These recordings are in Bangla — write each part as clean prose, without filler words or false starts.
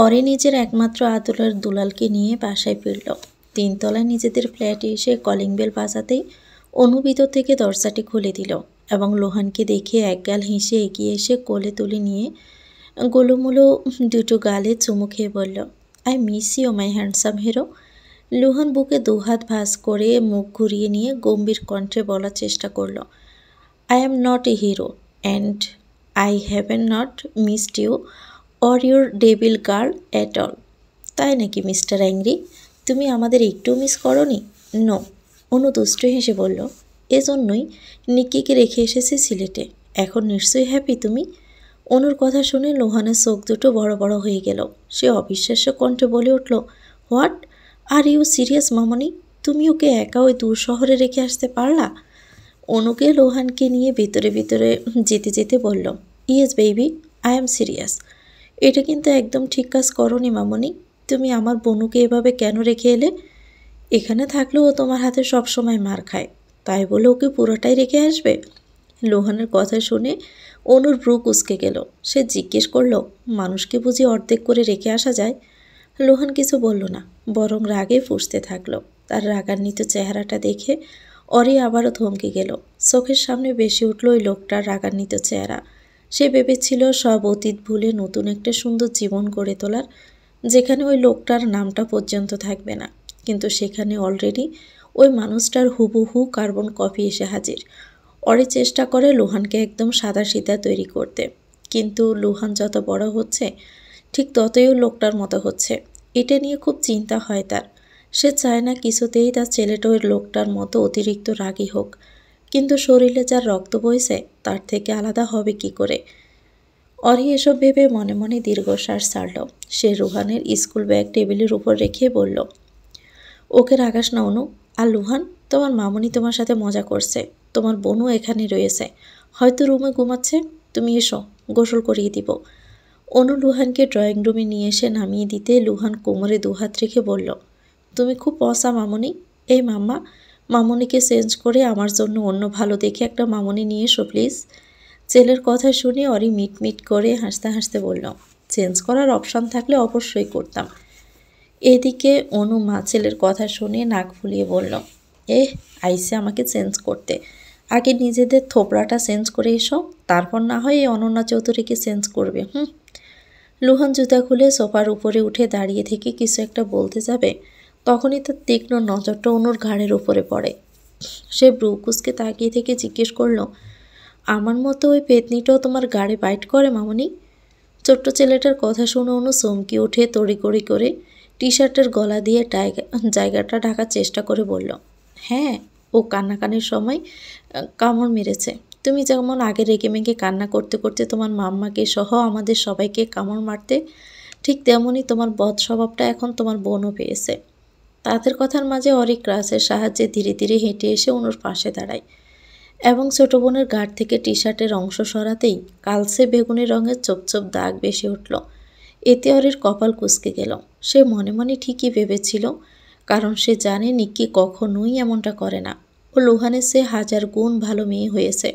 অরে নিজের একমাত্র আদরের দুলালকে নিয়ে বাসায় ফিরল। তিনতলায় নিজেদের ফ্ল্যাটে এসে কলিং বেল বাজাতেই অনু ভিতর থেকে দরজাটি খুলে দিল এবং লোহানকে দেখে একগাল হেসে এগিয়ে এসে কোলে তুলে নিয়ে গোলুমুলো দুটো গালে চুমু খেয়ে বলল, I miss you my handsome hero. লোহান বুকে দুহাত ভাঁজ করে মুখ ঘুরিয়ে নিয়ে গম্ভীর কণ্ঠে বলার চেষ্টা করল, I am not a hero and I haven't not missed you or your devil girl at all. তাই নাকি মিস্টার অ্যাংরি? তুমি আমাদের একটু মিস করনি? নো। অনু দুষ্ট হেসে বলল, এজন্যই নিক্কিকে রেখে এসেছে সিলেটে। এখন নিশ্চয়ই হ্যাপি তুমি? অনুর কথা শুনে লোহানের চোখ দুটো বড় বড় হয়ে গেল। সে অবিশ্বাস্য কণ্ঠে বলে উঠল, হোয়াট আর ইউ সিরিয়াস মামনি? তুমি ওকে একা ওই দূর শহরে রেখে আসতে পারলা? অনুকে লোহানকে নিয়ে ভিতরে ভিতরে যেতে যেতে বলল, yes baby, I am serious. এটা কিন্তু একদম ঠিক কাজ করনি মামনি। তুমি আমার বনুকে এভাবে কেন রেখে এলে? এখানে থাকলেও ও তোমার হাতে সবসময় মার খায়, তাই বলে ওকে পুরোটাই রেখে আসবে? লোহানের কথা শুনে অনুর ভ্রু কুঁচকে গেল। সে জিজ্ঞেস করল, মানুষকে বুঝি অর্ধেক করে রেখে আসা যায়? লোহান কিছু বলল না, বরং রাগে ফুঁসতে থাকলো। তার রাগান্বিত চেহারাটা দেখে অরি আবারও থমকে গেল। চোখের সামনে বেশি উঠল ওই লোকটার রাগান্বিত চেহারা। সে ভেবেছিল সব অতীত ভুলে নতুন একটা সুন্দর জীবন গড়ে তোলার, যেখানে ওই লোকটার নামটা পর্যন্ত থাকবে না। কিন্তু সেখানে অলরেডি ওই মানুষটার হুবহু কার্বন কপি এসে হাজির। অরি চেষ্টা করে লোহানকে একদম সাদাসিধা তৈরি করতে, কিন্তু লোহান যত বড় হচ্ছে ঠিক ততই ও লোকটার মতো হচ্ছে। এটা নিয়ে খুব চিন্তা হয় তার। সে চায় না কিছুতেই তার ছেলেটা ওই লোকটার মতো অতিরিক্ত রাগী হোক, কিন্তু শরীরে যার রক্ত বইছে তার থেকে আলাদা হবে কি করে? অরি এসব ভেবে মনে মনে দীর্ঘশ্বাস ছাড়ল। সে রুহানের স্কুল ব্যাগ টেবিলের উপর রেখে বলল, ওকে রাগাস না অনু। আর লুহান, তোমার মামনি তোমার সাথে মজা করছে। তোমার বোনও এখানে রয়েছে, হয়তো রুমে ঘুমাচ্ছে। তুমি এসো, গোসল করিয়ে দিব। অনু লুহানকে ড্রয়িং রুমে নিয়ে এসে নামিয়ে দিতে লুহান কোমরে দুহাত রেখে বলল, তুমি খুব পসা মামনি। এই মাম্মা, মামনিকে চেঞ্জ করে আমার জন্য অন্য ভালো দেখে একটা মামনি নিয়ে এসো প্লিজ। ছেলের কথা শুনে অরি মিটমিট করে হাসতে হাসতে বলল, চেঞ্জ করার অপশান থাকলে অবশ্যই করতাম। এদিকে অনু মা ছেলের কথা শুনে নাক ফুলিয়ে বলল, আইসে আমাকে চেঞ্জ করতে। আগে নিজেদের থোবড়াটা চেঞ্জ করে এসো, তারপর না হয় এই অনন্যা চৌধুরীকে চেঞ্জ করবে। লুহান জুতা খুলে সোফার উপরে উঠে দাঁড়িয়ে থেকে কিছু একটা বলতে যাবে, তখনই তার তীক্ষ্ণ নজরটা অনুর ঘাড়ের উপরে পড়ে। সে ব্রু কুঁচকে তাকিয়ে থেকে জিজ্ঞেস করল, আমার মতো ওই পেতনিটাও তোমার গাড়ি বাইট করে মামনি? ছোট্ট ছেলেটার কথা শুনে অনু চমকে উঠে তড়িঘড়ি করে টি শার্টের গলা দিয়ে জায়গাটা ঢাকার চেষ্টা করে বলল, হ্যাঁ, ও কান্নাকানির সময় কামড় মেরেছে। তুমি যেমন আগে রেগে মেগে কান্না করতে করতে তোমার মাম্মাকে সহ আমাদের সবাইকে কামড় মারতে, ঠিক তেমনই তোমার বদ স্বভাবটা এখন তোমার বোনও পেয়েছে। তাদের কথার মাঝে অরি ক্রাসের সাহায্যে ধীরে ধীরে হেঁটে এসে অনুর পাশে দাঁড়ায় এবং ছোট বোনের গাঢ় থেকে টি শার্টের অংশ সরাতেই কালচে বেগুনি রঙের চোপ চোপ দাগ বেশি উঠল। এতে অরির কপাল কুঁচকে গেল। সে মনে মনে ঠিকই ভেবেছিল, কারণ সে জানে নিক্কি কখনোই এমনটা করে না। ও লুহানের সে 1000 গুণ ভালো মেয়ে হয়েছে।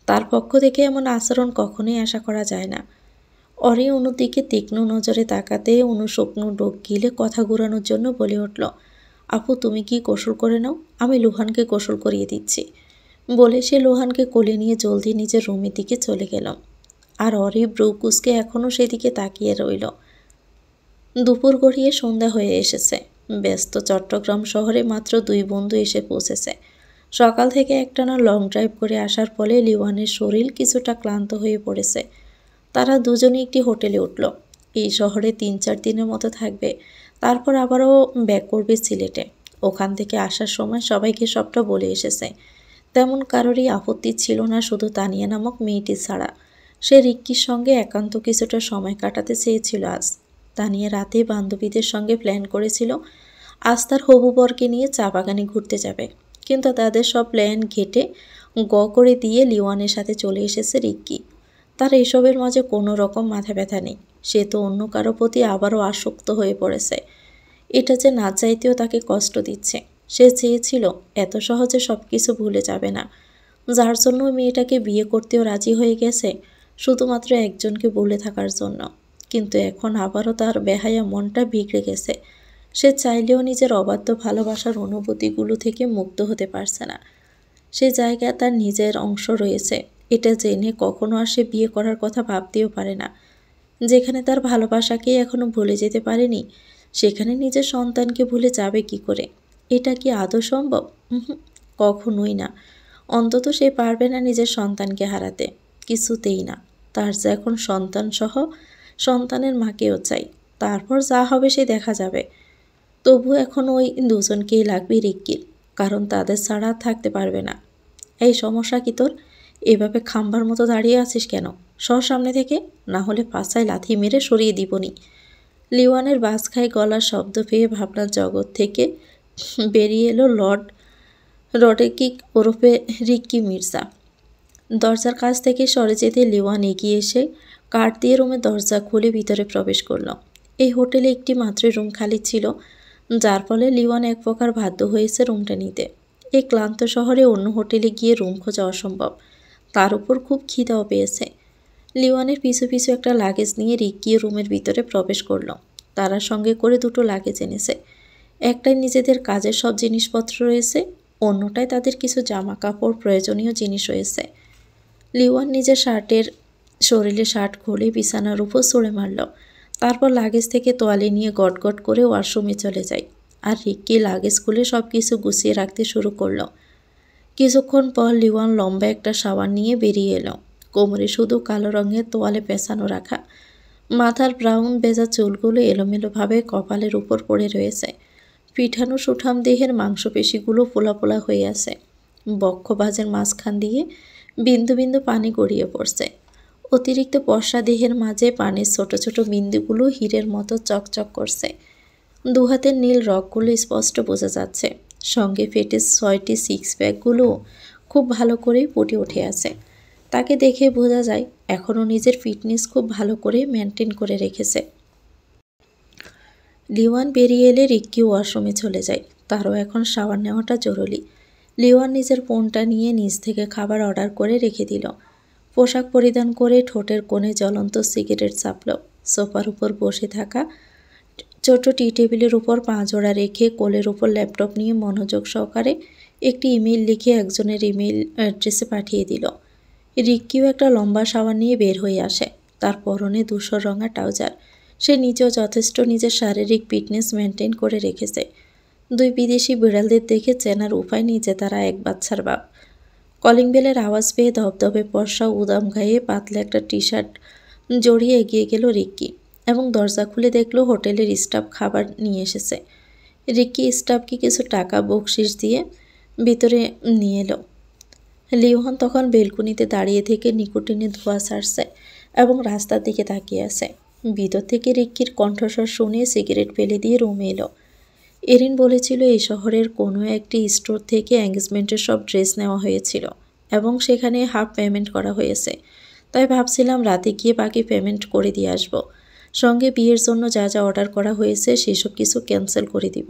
তার পক্ষ থেকে এমন আচরণ কখনোই আশা করা যায় না। অরি অনুর দিকে তীক্ষ্ণ নজরে তাকাতে অনু শুকনো ডোক গিলে কথা ঘুরানোর জন্য বলে উঠল, আপু তুমি কি গোসল করে নাও, আমি লুহানকে গোসল করিয়ে দিচ্ছি। বলে সে লুহানকে কোলে নিয়ে জলদি নিজের রুমের দিকে চলে গেল। আর অরি ব্রু কুঁচকে এখনও সেদিকে তাকিয়ে রইল। দুপুর গড়িয়ে সন্ধ্যা হয়ে এসেছে। ব্যস্ত চট্টগ্রাম শহরে মাত্র 2 বন্ধু এসে পৌঁছেছে। সকাল থেকে একটানা লং ড্রাইভ করে আসার ফলে লিওয়ানের শরীর কিছুটা ক্লান্ত হয়ে পড়েছে। তারা দুজনে একটি হোটেলে উঠল। এই শহরে 3-4 দিনের মতো থাকবে, তারপর আবারও ব্যাক করবে সিলেটে। ওখান থেকে আসার সময় সবাইকে সবটা বলে এসেছে। তেমন কারোরই আপত্তি ছিল না, শুধু তানিয়া নামক মেয়েটি ছাড়া। সে রিক্কির সঙ্গে একান্ত কিছুটা সময় কাটাতে চেয়েছিল আজ। তানিয়া রাতে বান্ধবীদের সঙ্গে প্ল্যান করেছিল আজ তার হবু বরকে নিয়ে চা বাগানে ঘুরতে যাবে, কিন্তু তাদের সব প্ল্যান ঘেটে করে দিয়ে লিওয়ানের সাথে চলে এসেছে রিক্কি। তার এসবের মাঝে কোনো রকম মাথা ব্যথা নেই। সে তো অন্য কারো প্রতি আবারও আসক্ত হয়ে পড়েছে। এটা যে না চাইতেও তাকে কষ্ট দিচ্ছে। সে চেয়েছিল এত সহজে সব কিছু ভুলে যাবে না, যার জন্য মেয়েটাকে বিয়ে করতেও রাজি হয়ে গেছে, শুধুমাত্র একজনকে ভুলে থাকার জন্য। কিন্তু এখন আবারও তার বেহায়া মনটা বিগড়ে গেছে। সে চাইলেও নিজের অবাধ্য ভালোবাসার অনুভূতিগুলো থেকে মুক্ত হতে পারছে না। সে জায়গায় তার নিজের অংশ রয়েছে, এটা জেনে কখনো আর সে বিয়ে করার কথা ভাবতেও পারে না। যেখানে তার ভালোবাসাকেই এখনো ভুলে যেতে পারেনি, সেখানে নিজের সন্তানকে ভুলে যাবে কি করে? এটা কি আদৌ সম্ভব? কখনোই না। অন্তত সে পারবে না নিজের সন্তানকে হারাতে, কিছুতেই না। তার যে এখন সন্তান সহ সন্তানের মাকেও চাই, তারপর যা হবে সে দেখা যাবে। তবু এখন ওই দুজনকেই লাগবে রিক্কির, কারণ তাদের ছাড়া থাকতে পারবে না। এই সমস্যা কি তোর? এভাবে খাম্বার মতো দাঁড়িয়ে আছিস কেন? সর সামনে থেকে, না হলে পাছায় লাথি মেরে সরিয়ে দিবনি। লিওয়ানের বাজখায় গলার শব্দ পেয়ে ভাবনার জগৎ থেকে বেরিয়ে এলো লর্ড রডেকিক ওরফে রিক্কি মির্জা। দরজার কাছ থেকে সরে যেতে লিওয়ান এগিয়ে এসে কাঠ দিয়ে রুমের দরজা খুলে ভিতরে প্রবেশ করল। এই হোটেলে একটি মাত্র রুম খালি ছিল, যার ফলে লিওয়ান এক প্রকার বাধ্য হয়েছে রুমটা নিতে। এই ক্লান্ত শহরে অন্য হোটেলে গিয়ে রুম খোঁজা অসম্ভব, তার উপর খুব খিদাও পেয়েছে। লিওয়ানের পিছু পিছু একটা লাগেজ নিয়ে রিক্কি রুমের ভিতরে প্রবেশ করল। তারা সঙ্গে করে দুটো লাগেজ এনেছে। একটায় নিজেদের কাজের সব জিনিসপত্র রয়েছে, অন্যটায় তাদের কিছু জামা কাপড়, প্রয়োজনীয় জিনিস রয়েছে। লিওয়ান নিজের শরীরে শার্ট খুলে বিছানার উপর ছুঁড়ে মারল। তারপর লাগেজ থেকে তোয়ালে নিয়ে গটগট করে ওয়াশরুমে চলে যায়। আর রিক্কি লাগেজ খুলে সব কিছু গুছিয়ে রাখতে শুরু করলো। কিছুক্ষণ পর লিওয়ান লম্বা একটা শাওয়ার নিয়ে বেরিয়ে এলো। কোমরে শুধু কালো রঙের তোয়ালে পেঁচানো রাখা, মাথার ব্রাউন ভেজা চুলগুলো এলোমেলোভাবে কপালের উপর পড়ে রয়েছে। পিঠানো সুঠাম দেহের মাংসপেশিগুলো ফোলা ফোলা হয়ে আছে। বক্ষবাজের মাঝখান দিয়ে বিন্দু বিন্দু পানি গড়িয়ে পড়ছে। অতিরিক্ত পশা দেহের মাঝে পানির ছোট ছোট বিন্দুগুলো হীরের মতো চকচক করছে। দুহাতের নীল রগগুলো স্পষ্ট বোঝা যাচ্ছে। সঙ্গে ফেটে 6টি সিক্স প্যাকগুলো খুব ভালো করেই ফুটে উঠে আছে। তাকে দেখে বোঝা যায় এখনও নিজের ফিটনেস খুব ভালো করে মেনটেন করে রেখেছে। লিওয়ান বেরিয়ে এলে রিক্কি ওয়াশরুমে চলে যায়। তারও এখন শাওয়ার নেওয়াটা জরুরি। লিওয়ান নিজের ফোনটা নিয়ে নিজ থেকে খাবার অর্ডার করে রেখে দিল। পোশাক পরিধান করে ঠোঁটের কোণে জ্বলন্ত সিগারেট চাপল। সোফার উপর বসে থাকা ছোট টি টেবিলের উপর পা জোড়া রেখে কোলের উপর ল্যাপটপ নিয়ে মনোযোগ সহকারে একটি ইমেল লিখে একজনের ইমেল অ্যাড্রেসে পাঠিয়ে দিল। রিক্কিও একটা লম্বা শাওয়ার নিয়ে বের হয়ে আসে। তার পরনে ধূসর রঙা ট্রাউজার। সে নিজেও যথেষ্ট নিজের শারীরিক ফিটনেস মেনটেন করে রেখেছে। দুই বিদেশি বিড়ালদের দেখে চেনার উপায় নেই যে তারা এক বাচ্চার বাপ। কলিং বেলের আওয়াজ পেয়ে ধবধবে পর্সা উদাম গায়ে পাতলা একটা টি শার্ট জড়িয়ে এগিয়ে গেল রিক্কি এবং দরজা খুলে দেখলো হোটেলের স্টাফ খাবার নিয়ে এসেছে। রিক্কি স্টাফকে কিছু টাকা বকশিস দিয়ে ভিতরে নিয়ে এলো। লিওহান তখন বেলকুনিতে দাঁড়িয়ে থেকে নিকোটিনে ধোঁয়া ছাড়ছে এবং রাস্তার দিকে তাকিয়ে আছে। ভিতর থেকে রিক্কির কণ্ঠস্বর শুনে সিগারেট ফেলে দিয়ে রুমে এলো। এরিন বলেছিল এই শহরের কোনো একটি স্টোর থেকে এঙ্গেজমেন্টের সব ড্রেস নেওয়া হয়েছিল এবং সেখানে হাফ পেমেন্ট করা হয়েছে। তাই ভাবছিলাম রাতে গিয়ে বাকি পেমেন্ট করে দিয়ে আসব। সঙ্গে বিয়ের জন্য যা যা অর্ডার করা হয়েছে সেসব কিছু ক্যান্সেল করে দিব।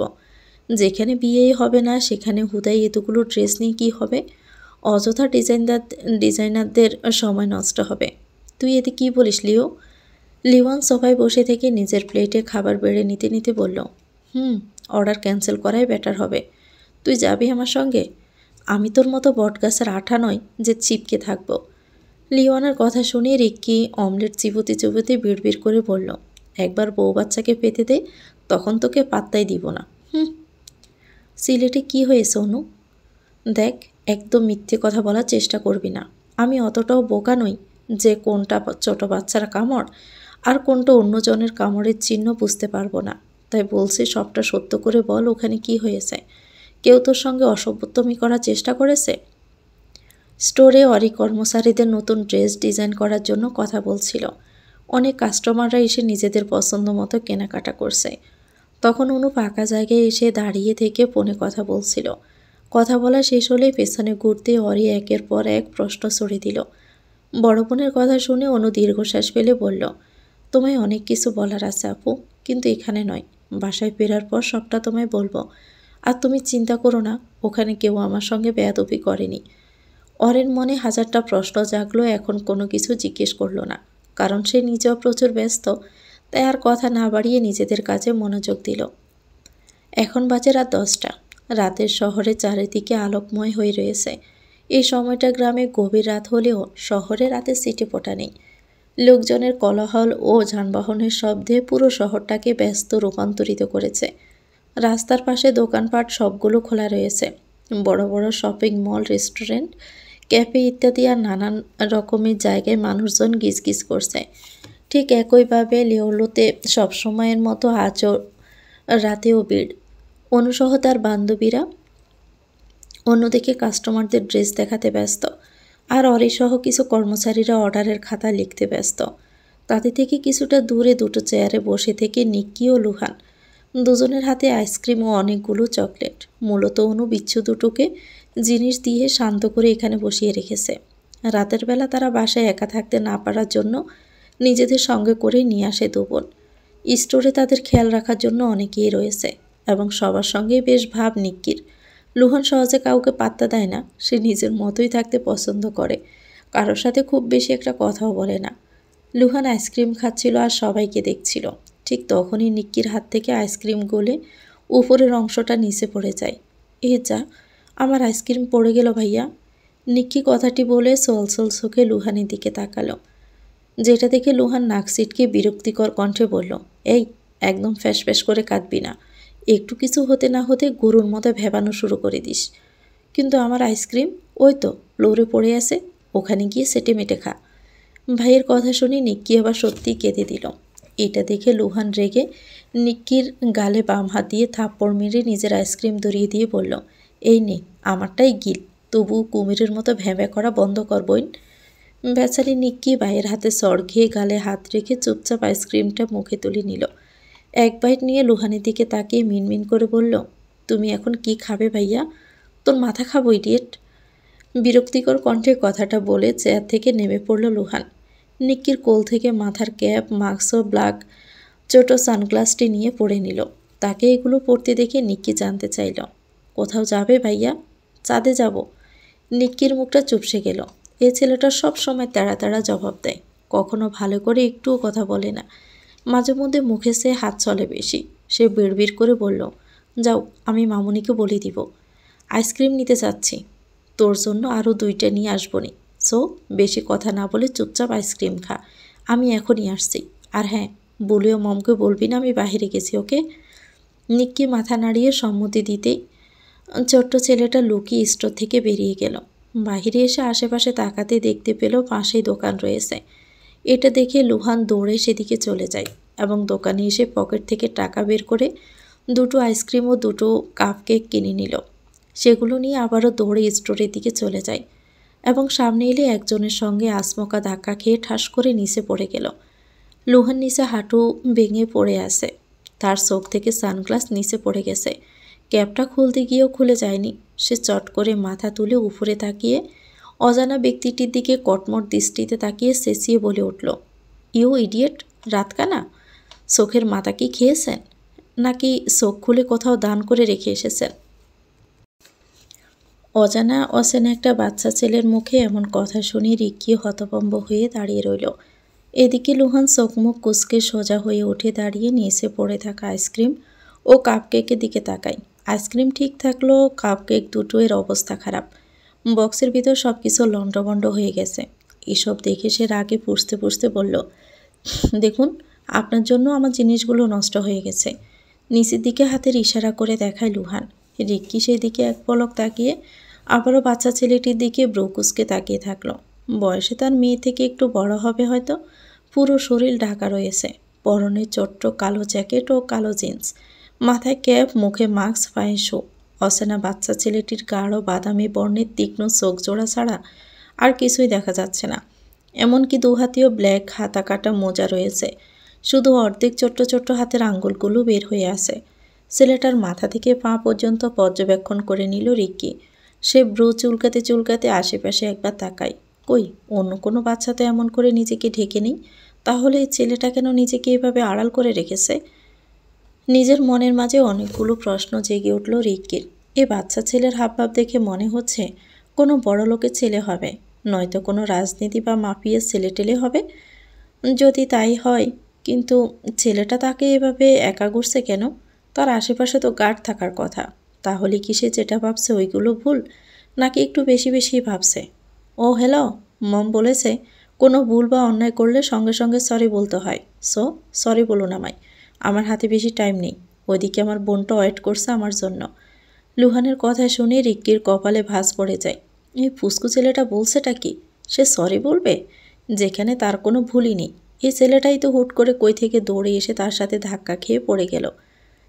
যেখানে বিয়েই হবে না সেখানে হুদাই এতগুলো ড্রেস নিয়ে কী হবে? অযথা ডিজাইনারদের সময় নষ্ট হবে। তুই এতে কী বলিস লিও? লিওয়ান সোফায় বসে থেকে নিজের প্লেটে খাবার বেড়ে নিতে নিতে বলল, অর্ডার ক্যান্সেল করাই বেটার হবে। তুই যাবি আমার সঙ্গে? আমি তোর মতো বটগাছের আঠা নয় যে চিপকে থাকবো। লিওয়ানের কথা শুনে রিক্কি অমলেট চিবুতে চিবুতে বিড়বিড় করে বলল, একবার বউ বাচ্চাকে পেতে দে, তখন তোকে পাত্তাই দিব না। সিলেটে কি হয়েছে অনু? দেখ, একদম মিথ্যে কথা বলার চেষ্টা করবি না। আমি অতটাও বোকা নই যে কোনটা ছোট বাচ্চার কামড় আর কোনটা অন্যজনের কামড়ের চিহ্ন বুঝতে পারবো না। তাই বলছি সবটা সত্য করে বল, ওখানে কি হয়েছে? কেউ তোর সঙ্গে অসভ্যতমি করার চেষ্টা করেছে? স্টোরে অরি কর্মচারীদের নতুন ড্রেস ডিজাইন করার জন্য কথা বলছিল। অনেক কাস্টমাররা এসে নিজেদের পছন্দ মতো কেনাকাটা করছে। তখন অনু ফাঁকা জায়গায় এসে দাঁড়িয়ে থেকে ফোনে কথা বলছিল। কথা বলা শেষ হলেই পেছনে ঘুরতে অরি একের পর এক প্রশ্ন ছড়ে দিল। বড় বোনের কথা শুনে অনু দীর্ঘশ্বাস ফেলে বলল, তোমায় অনেক কিছু বলার আছে আপু, কিন্তু এখানে নয়। বাসায় ফেরার পর সবটা তোমায় বলবো। আর তুমি চিন্তা করো না, ওখানে কেউ আমার সঙ্গে বেয়াদবি করেনি। অরের মনে হাজারটা প্রশ্ন জাগলো, এখন কোনো কিছু জিজ্ঞেস করলো না, কারণ সে নিজেও প্রচুর ব্যস্ত। তাই আর কথা না বাড়িয়ে নিজেদের কাজে মনোযোগ দিল। এখন বাজে রাত 10টা। রাতের শহরে চারিদিকে আলোকময় হয়ে রয়েছে। এই সময়টা গ্রামে গভীর রাত হলেও শহরে রাতে ছিটেফোঁটা নেই। লোকজনের কোলাহল ও যানবাহনের শব্দে পুরো শহরটাকে ব্যস্ত রূপান্তরিত করেছে। রাস্তার পাশে দোকানপাট সবগুলো খোলা রয়েছে। বড় বড় শপিং মল, রেস্টুরেন্ট, ক্যাফে ইত্যাদি আর নানান রকমের জায়গায় মানুষজন গিজগিজ করছে। ঠিক একইভাবে লেওলোতে সবসময়ের মতো আজও রাতেও ভিড়। অনুসহ তার বান্ধবীরা অন্যদিকে কাস্টমারদের ড্রেস দেখাতে ব্যস্ত, আর অরিসহ কিছু কর্মচারীরা অর্ডারের খাতা লিখতে ব্যস্ত। তাতে থেকে কিছুটা দূরে দুটো চেয়ারে বসে থেকে নিক্কি ও লুহান, দুজনের হাতে আইসক্রিম ও অনেকগুলো চকলেট। মূলত অনু বিচ্ছু দুটোকে জিনিস দিয়ে শান্ত করে এখানে বসিয়ে রেখেছে। রাতের বেলা তারা বাসায় একা থাকতে না পারার জন্য নিজেদের সঙ্গে করে নিয়ে আসে দুবোন। স্টোরে তাদের খেয়াল রাখার জন্য অনেকেই রয়েছে এবং সবার সঙ্গেই বেশ ভাব নিক্কির। লুহান সহজে কাউকে পাত্তা দেয় না, সে নিজের মতোই থাকতে পছন্দ করে, কারোর সাথে খুব বেশি একটা কথাও বলে না। লুহান আইসক্রিম খাচ্ছিল আর সবাইকে দেখছিল। ঠিক তখনই নিক্কির হাত থেকে আইসক্রিম গলে উপরের অংশটা নিচে পড়ে যায়। এ যা, আমার আইসক্রিম পড়ে গেল ভাইয়া। নিক্কি কথাটি বলে সলসল চোখে লুহানের দিকে তাকালো, যেটা দেখে লুহান নাক সিটকে বিরক্তিকর কণ্ঠে বলল, এই, একদম ফ্যাস ফ্যাস করে কাঁদবি না। একটু কিছু হতে না হতে গরুর মতো ভেবানো শুরু করে দিস। কিন্তু আমার আইসক্রিম ওই তো ফ্লোরে পড়ে আছে, ওখানে গিয়ে সেটে মেটে খা। ভাইয়ের কথা শুনে নিক্কি আবার সত্যিই কেঁদে দিল। এটা দেখে লুহান রেগে নিক্কির গালে বাম হাত দিয়ে থাপ্পড় মেরে নিজের আইসক্রিম ধরিয়ে দিয়ে বলল, এই নে, আমারটাই গিল, তবু কুমিরের মতো ভ্যাঁভ্যা করা বন্ধ কর বইন। বেচারি নিক্কি ভাইয়ের হাতে সর খেয়ে গালে হাত রেখে চুপচাপ আইসক্রিমটা মুখে তুলে নিল। এক বাইট নিয়ে লুহানের দিকে তাকিয়ে মিনমিন করে বলল, তুমি এখন কি খাবে ভাইয়া? তোর মাথা খাবো ইডিয়েট। বিরক্তিকর কণ্ঠে কথাটা বলে চেয়ার থেকে নেমে পড়ল লুহান। নিক্কির কোল থেকে মাথার ক্যাপ, মাস্ক ও ব্ল্যাক ছোট সানগ্লাসটি নিয়ে পরে নিল। তাকে এগুলো পরতে দেখে নিক্কি জানতে চাইল, কোথাও যাবে ভাইয়া? চাঁদে যাব। নিক্কির মুখটা চুপসে গেল। এ ছেলেটা সব সময় তেড়া তেড়া জবাব দেয়, কখনো ভালো করে একটুও কথা বলে না। মাঝে মধ্যে মুখে সে হাত চলে বেশি। সে বিড়বিড় করে বলল, যাও, আমি মামুনিকে বলে দিব। আইসক্রিম নিতে চাচ্ছি, তোর জন্য আরও 2টা নিয়ে আসবো নি। সো বেশি কথা না বলে চুপচাপ আইসক্রিম খা, আমি এখনই আসছি। আর হ্যাঁ, বলিও মমকে বলবি না আমি বাইরে গেছি, ওকে? নিক্কি মাথা নাড়িয়ে সম্মতি দিতেই ছোট্ট ছেলেটা লুকিয়ে স্টোর থেকে বেরিয়ে গেল। বাহিরে এসে আশেপাশে তাকাতে দেখতে পেল পাশেই দোকান রয়েছে। এটা দেখে লুহান দৌড়ে সেদিকে চলে যায় এবং দোকানে এসে পকেট থেকে টাকা বের করে 2টো আইসক্রিম ও 2টো কাপ কেক কিনে নিল। সেগুলো নিয়ে আবারও দৌড়ে স্টোরের দিকে চলে যায় এবং সামনে এলে একজনের সঙ্গে আচমকা ধাক্কা খেয়ে ঠাস করে নিচে পড়ে গেল। লুহান নিচে হাঁটু ভেঙে পড়ে আছে, তার চোখ থেকে সানগ্লাস নিচে পড়ে গেছে। ক্যাপটা খুলতে গিয়েও খুলে যায়নি। সে চট করে মাথা তুলে উপরে তাকিয়ে অজানা ব্যক্তিটির দিকে কটমট দৃষ্টিতে তাকিয়ে চেঁচিয়ে বলে উঠল, ইউ ইডিয়েট, রাতকানা, চোখের মাথা কি খেয়েছেন নাকি চোখ খুলে কোথাও দান করে রেখে এসেছেন? অজানা অচেনা একটা বাচ্চা ছেলের মুখে এমন কথা শুনে রিক্কি হতভম্ব হয়ে দাঁড়িয়ে রইল। এদিকে লুহান চোখ মুখ কুঁচকে সোজা হয়ে উঠে দাঁড়িয়ে নিচে পড়ে থাকা আইসক্রিম ও কাপকেকের দিকে তাকায়। আইসক্রিম ঠিক থাকলেও কাপকেক দুটো এর অবস্থা খারাপ। বক্সের ভিতর সব কিছু লণ্ডভণ্ড হয়ে গেছে। এসব দেখে সে রাগে পুষতে পুষতে বলল, দেখুন, আপনার জন্য আমার জিনিসগুলো নষ্ট হয়ে গেছে। নিচের দিকে হাতের ইশারা করে দেখায় লুহান। রিক্কি সেই দিকে এক পলক তাকিয়ে আবারও বাচ্চা ছেলেটির দিকে ব্রুকুসকে তাকিয়ে থাকলো। বয়সে তার মেয়ে থেকে একটু বড় হবে হয়তো। পুরো শরীর ঢাকা রয়েছে, পরনে ছোট্ট কালো জ্যাকেট ও কালো জিন্স, মাথায় ক্যাপ, মুখে মাস্ক, পায়ে শু। অচেনা বাচ্চা ছেলেটির গাঢ় বাদামি বর্ণের তীক্ষ্ণ চোখ জোড়া ছাড়া আর কিছুই দেখা যাচ্ছে না। এমনকি দুহাতীয় ব্ল্যাক হাতা কাটা মোজা রয়েছে, শুধু অর্ধেক ছোট্ট ছোট্ট হাতের আঙ্গুলগুলো বের হয়ে আছে। ছেলেটার মাথা থেকে পা পর্যন্ত পর্যবেক্ষণ করে নিল রিক্কি। সে ব্রু চুলকাতে চুলকাতে আশেপাশে একবার তাকায়। কই, অন্য কোনো বাচ্চা তো এমন করে নিজেকে ঢেকে নেই, তাহলে এই ছেলেটা কেন নিজেকে এভাবে আড়াল করে রেখেছে? নিজের মনের মাঝে অনেকগুলো প্রশ্ন জেগে উঠল রিক্কির। এ বাচ্চা ছেলের হাবভাব দেখে মনে হচ্ছে কোনো বড় লোকের ছেলে হবে, নয়তো কোনো রাজনীতি বা মাফিয়ার ছেলেটেলে হবে। যদি তাই হয়, কিন্তু ছেলেটা তাকে এভাবে একা ঘুরছে কেন? তার আশেপাশে তো গার্ড থাকার কথা। তাহলে কি সে যেটা ভাবছে ওইগুলো ভুল, নাকি একটু বেশি বেশি ভাবছে? ও হ্যালো, মম বলেছে কোনো ভুল বা অন্যায় করলে সঙ্গে সঙ্গে সরি বলতে হয়। সো সরি বলুন আমায়, আমার হাতে বেশি টাইম নেই। ওইদিকে আমার বোনটা ওয়েট করছে আমার জন্য। লুহানের কথা শুনে রিক্কির কপালে ভাঁজ পড়ে যায়। এই ফুসকু ছেলেটা বলছেটা কি? সে সরি বলবে, যেখানে তার কোনো ভুলই নেই। এই ছেলেটাই তো হুট করে কই থেকে দৌড়ে এসে তার সাথে ধাক্কা খেয়ে পড়ে গেল।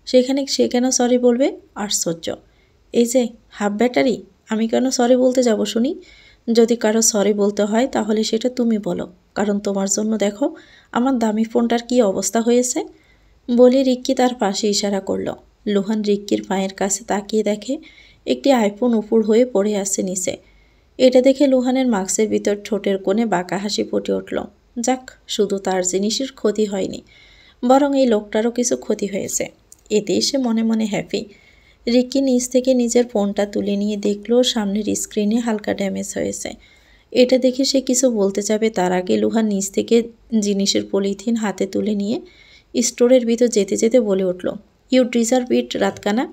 সেখানে সে কেন সরি বলবে? আশ্চর্য। এই যে হাফ ব্যাটারি, আমি কেন সরি বলতে যাব শুনি? যদি কারো সরি বলতে হয় তাহলে সেটা তুমি বলো, কারণ তোমার জন্য দেখো আমার দামি ফোনটার কী অবস্থা হয়েছে। বলে রিক্কি তার পাশে ইশারা করল। লুহান রিক্কির পায়ের কাছে তাকিয়ে দেখে একটি আইফোন উপর হয়ে পড়ে আসছে নিচে। এটা দেখে লুহানের মাস্কের ভিতর ঠোঁটের কোণে বাঁকা হাসি ফুটে উঠল। যাক, শুধু তার জিনিসের ক্ষতি হয়নি, বরং এই লোকটারও কিছু ক্ষতি হয়েছে। এতেই সে মনে মনে হ্যাপি। রিক্কি নিচ থেকে নিজের ফোনটা তুলে নিয়ে দেখল সামনের স্ক্রিনে হালকা ড্যামেজ হয়েছে। এটা দেখে সে কিছু বলতে যাবে তার আগে লুহান নিচ থেকে জিনিসের পলিথিন হাতে তুলে নিয়ে স্টোরের ভিতর যেতে যেতে বলে উঠল, ইউ ডিজার্ভ ইট রাতকানা।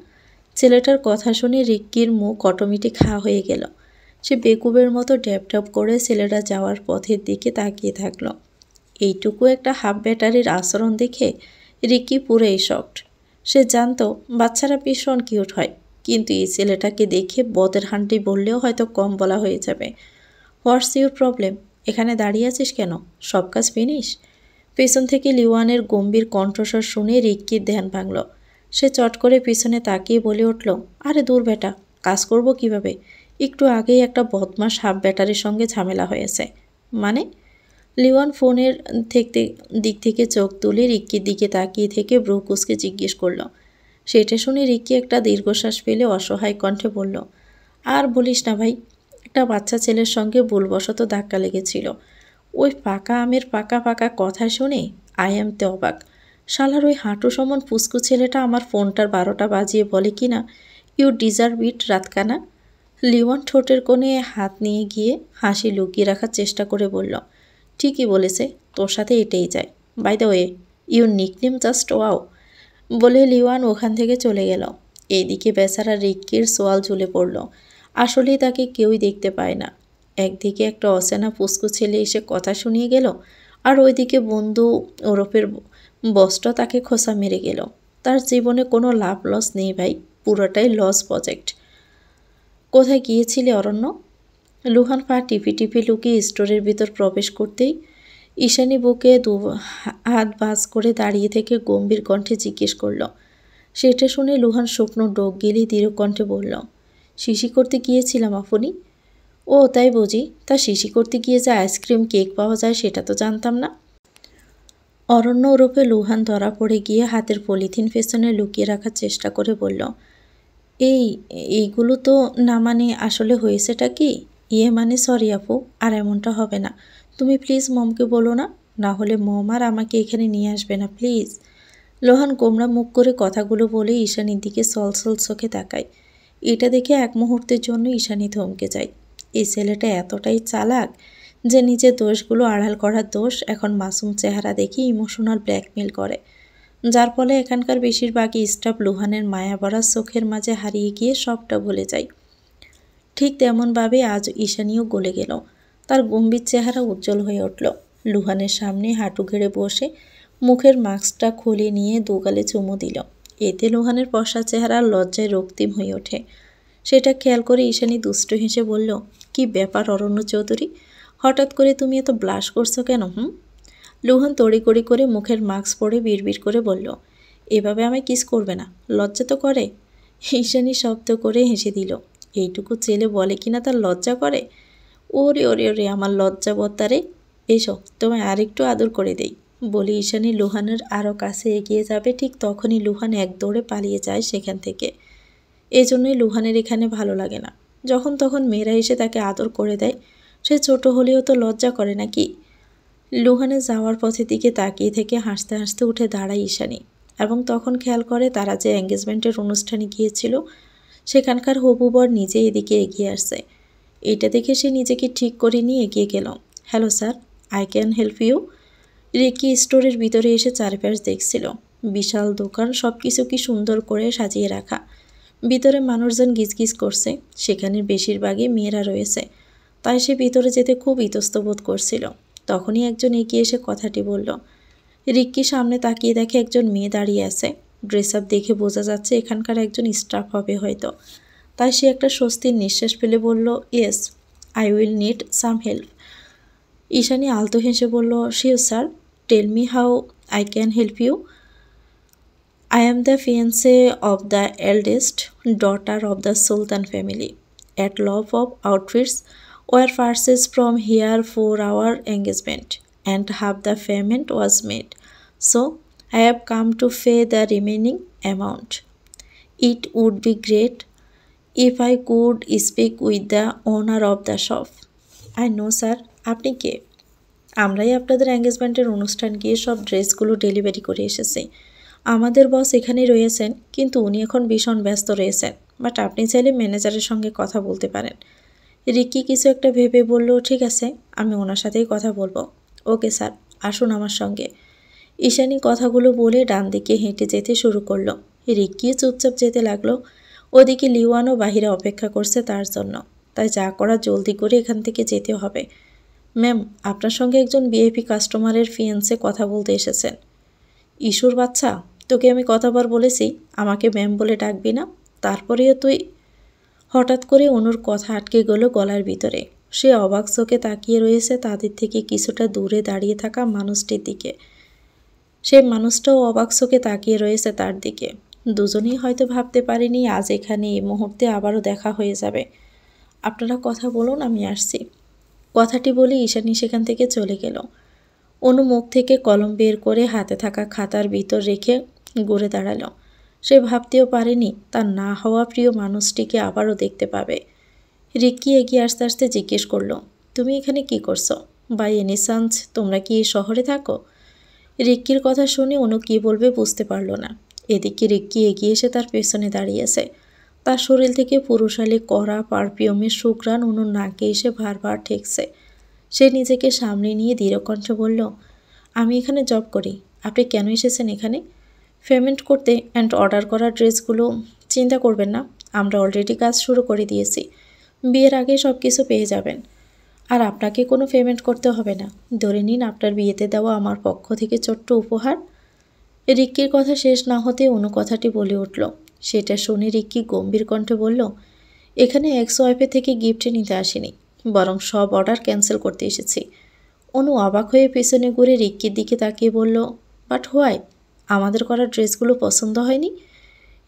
ছেলেটার কথা শুনে রিক্কির মুখ অটোমেটিক হা হয়ে গেল। সে বেকুবের মতো ড্যাব ড্যাব করে ছেলেটা যাওয়ার পথের দিকে তাকিয়ে থাকলো। এইটুকু একটা হাফ ব্যাটারির আচরণ দেখে রিক্কি পুরোই শকড। সে জানতো বাচ্চারা ভীষণ কিউট হয়, কিন্তু এই ছেলেটাকে দেখে বদের হান্ডি বললেও হয়তো কম বলা হয়ে যাবে। What's your problem? এখানে দাঁড়িয়ে আছিস কেন? সব কাজ ফিনিশ? পেছন থেকে লিওয়ানের গম্ভীর কণ্ঠস্বর শুনে রিক্কির ধ্যান ভাঙল। সে চট করে পিছনে তাকিয়ে বলে উঠল, আরে দূর বেটা, কাজ করব কিভাবে? একটু আগেই একটা বদমাস হাফ ব্যাটারির সঙ্গে ঝামেলা হয়েছে। মানে? লিওয়ান ফোনের দিক থেকে চোখ তুলে রিক্কির দিকে তাকিয়ে থেকে ব্রু কুঁচকে জিজ্ঞেস করল। সেটা শুনে রিক্কি একটা দীর্ঘশ্বাস ফেলে অসহায় কণ্ঠে বলল, আর বলিস না ভাই, একটা বাচ্চা ছেলের সঙ্গে ভুলবশত ধাক্কা লেগেছিল। ওই পাকা আমের পাকা পাকা কথা শুনে আই এম তে অবাক। শালার ওই হাঁটু সমান ফুসকু ছেলেটা আমার ফোনটার 12টা বাজিয়ে বলে কি না, ইউ ডিজার্ভ ইট রাতকানা। লিওয়ান ঠোঁটের কোণে হাত নিয়ে গিয়ে হাসি লুকিয়ে রাখার চেষ্টা করে বলল, ঠিকই বলেছে, তোর সাথে এটাই যায়। By the way, your nickname just wow. বলে লিওয়ান ওখান থেকে চলে গেল। এইদিকে বেচারা রিক্কির সোয়াল ঝুলে পড়ল। আসলেই তাকে কেউই দেখতে পায় না। একদিকে একটা অচেনা পুস্কু ছেলে এসে কথা শুনিয়ে গেল, আর ওইদিকে বন্ধু ওরফের বসটা তাকে খোসা মেরে গেল। তার জীবনে কোনো লাভ লস নেই ভাই, পুরোটাই লস প্রজেক্ট। কোথায় গিয়েছিলে অরণ্য? লুহান পা টিপি টিপি লুকিয়ে স্টোরের ভিতর প্রবেশ করতেই ঈশানী বুকে হাত বাজ করে দাঁড়িয়ে থেকে গম্ভীর কণ্ঠে জিজ্ঞেস করল। সেটা শুনে লুহান শুকনো ডোক গিলি দৃঢ় কণ্ঠে বলল, শিশি করতে গিয়েছিলাম আপনি। ও তাই বুঝি? তা শিশি করতে গিয়ে যে আইসক্রিম কেক পাওয়া যায় সেটা তো জানতাম না। অরণ্য ওরফে লুহান ধরা পড়ে গিয়ে হাতের পলিথিন পেছনে লুকিয়ে রাখার চেষ্টা করে বলল, এইগুলো তো না, মানে আসলে হয়েছেটা কি? মানে সরি আপু, আর এমনটা হবে না। তুমি প্লিজ মমকে বলো না, না হলে মম আর আমাকে এখানে নিয়ে আসবে না প্লিজ। লোহান গোমরা মুখ করে কথাগুলো বলে ঈশানীর দিকে সলসল চোখে তাকায়। এটা দেখে এক মুহূর্তের জন্য ঈশানী থমকে যায়। এই ছেলেটা এতটাই চালাক যে নিজের দোষগুলো আড়াল করার দোষ এখন মাসুম চেহারা দেখে ইমোশনাল ব্ল্যাকমেল করে, যার ফলে এখানকার বেশিরভাগই স্টাফ লুহানের মায়াভরা চোখের মাঝে হারিয়ে গিয়ে সবটা ভুলে যায়। ঠিক তেমনভাবে আজ ঈশানীও গলে গেল। তার গম্ভীর চেহারা উজ্জ্বল হয়ে উঠল। লুহানের সামনে হাঁটু গেড়ে বসে মুখের মাস্কটা খুলে নিয়ে দুগালে চুমু দিল। এতে লুহানের পশা চেহারা লজ্জায় রক্তিম হয়ে ওঠে। সেটা খেয়াল করে ঈশানী দুষ্ট হেসে বলল, কি ব্যাপার অরণ্য চৌধুরী, হঠাৎ করে তুমি এত ব্লাশ করছো কেন? লুহান তড়িগড়ি করে মুখের মাস্ক পরে বিড়বিড় করে বলল, এভাবে আমায় কিস করবে না, লজ্জা তো করে। ঈশানী শব্দ করে হেসে দিল। এইটুকু ছেলে বলে কিনা তার লজ্জা করে? ওরে ওরে ওরে আমার লজ্জা বত্তারে, এসো তোমায় আরেকটু আদর করে দেই। বলে ঈশানী লুহানের আরও কাছে এগিয়ে যাবে, ঠিক তখনই লুহান এক দৌড়ে পালিয়ে যায় সেখান থেকে। এজন্যই লুহানের এখানে ভালো লাগে না। যখন তখন মেয়েরা এসে তাকে আদর করে দেয়। সে ছোট হলেও তো লজ্জা করে নাকি? লুহানের যাওয়ার পথের দিকে তাকিয়ে থেকে হাসতে হাসতে উঠে দাঁড়ায় ঈশানী, এবং তখন খেয়াল করে তারা যে এঙ্গেজমেন্টের অনুষ্ঠানে গিয়েছিল সেখানকার হবু বর নিজে এদিকে এগিয়ে আসছে। এটা দেখে সে নিজেকে ঠিক করে নিয়ে এগিয়ে গেল। Hello sir, I can help you. Ricky স্টোরের ভিতরে এসে চারপাশ দেখছিল। বিশাল দোকান, সব কিছু কি সুন্দর করে সাজিয়ে রাখা। ভিতরে মানুষজন গিজগিজ করছে, সেখানে বেশিরভাগই মেয়েরা রয়েছে। তাই সে ভিতরে যেতে খুব ইতস্তত করছিল। তখনই একজন এগিয়ে এসে কথাটি বলল। রিক্কি সামনে তাকিয়ে দেখে একজন মেয়ে দাঁড়িয়ে আছে। ড্রেস আপ দেখে বোঝা যাচ্ছে এখানকার একজন স্টাফ হবে হয়তো। তাই সে একটা স্বস্তির নিঃশ্বাস ফেলে বলল, yes, I will need some help. Ishani আলতো হেসে বলল, sure sir, tell me how I can help you. I am the fiancé of the eldest daughter of the Sultan family. At lot of outfits were purchased from here for our engagement, and half the payment was made. So I have come to pay the remaining amount. It would be great if I could speak with the owner of the shop. I know, sir. আপনি কে? আমরাই আপনাদের এঙ্গেজমেন্টের অনুষ্ঠান গিয়ে সব ড্রেসগুলো ডেলিভারি করে এসেছি। আমাদের বস এখানেই রয়েছেন, কিন্তু উনি এখন ভীষণ ব্যস্ত রয়েছেন। বাট আপনি চাইলে ম্যানেজারের সঙ্গে কথা বলতে পারেন। রিক্কি কিছু একটা ভেবে বলল, ঠিক আছে, আমি ওনার সাথেই কথা বলবো। ওকে স্যার, আসুন আমার সঙ্গে। ঈশানী কথাগুলো বলে ডান দিকে হেঁটে যেতে শুরু করলো। রিক্কি চুপচাপ যেতে লাগলো। ওদিকে লিওয়ানও বাহিরে অপেক্ষা করছে তার জন্য। তাই যা করা জলদি করে এখান থেকে যেতে হবে। ম্যাম, আপনার সঙ্গে একজন ভিআইপি কাস্টমারের ফিয়েন্সে কথা বলতে এসেছেন। ইস্যুর বাচ্চা, তোকে আমি কতবার বলেছি আমাকে ম্যাম বলে ডাকবি না? তারপরেও তুই। হঠাৎ করে অনুর কথা আটকে গেল গলার ভিতরে। সে অবাক চোখে তাকিয়ে রয়েছে তাদের থেকে কিছুটা দূরে দাঁড়িয়ে থাকা মানুষটির দিকে। সে মানুষটাও অবাক চোখে তাকিয়ে রয়েছে তার দিকে। দুজনেই হয়তো ভাবতে পারেনি আজ এখানে এই মুহূর্তে আবারও দেখা হয়ে যাবে। আপনারা কথা বলুন, আমি আসছি। কথাটি বলে ঈশানী সেখান থেকে চলে গেল। অনু মুখ থেকে কলম বের করে হাতে থাকা খাতার ভিতর রেখে ঘুরে দাঁড়ালো। সে ভাবতেও পারেনি তার না হওয়া প্রিয় মানুষটিকে আবারও দেখতে পাবে। রিক্কি এগিয়ে আসতে আসতে জিজ্ঞেস করলো, তুমি এখানে কি করছো? বাই এনি চান্স তোমরা কি এই শহরে থাকো? রিক্কির কথা শুনে অনু কী বলবে বুঝতে পারল না। এদিকে রিক্কি এগিয়ে এসে তার পেছনে দাঁড়িয়েছে। তার শরীর থেকে পুরুষালী কড়া পারফিউমের সুঘ্রাণ অনুর নাকে এসে ভারবার ঠেকছে। সে নিজেকে সামনে নিয়ে দৃঢ়কণ্ঠে বলল, আমি এখানে জব করি। আপনি কেন এসেছেন এখানে? পেমেন্ট করতে অ্যান্ড অর্ডার করা ড্রেসগুলো? চিন্তা করবেন না, আমরা অলরেডি কাজ শুরু করে দিয়েছি। বিয়ের আগে সব কিছু পেয়ে যাবেন। আর আপনাকে কোনো পেমেন্ট করতে হবে না। ধরে নিন আপনার বিয়েতে দেওয়া আমার পক্ষ থেকে ছোট্ট উপহার। রিক্কির কথা শেষ না হতে অনু কথাটি বলে উঠল। সেটা শুনে রিক্কি গম্ভীর কণ্ঠে বলল, এখানে এক্স ওয়াইফের থেকে গিফট নিতে আসিনি, বরং সব অর্ডার ক্যান্সেল করতে এসেছি। অনু অবাক হয়ে পেছনে ঘুরে রিক্কির দিকে তাকিয়ে বলল, বাট হোয়াই? আমাদের করা ড্রেসগুলো পছন্দ হয়নি?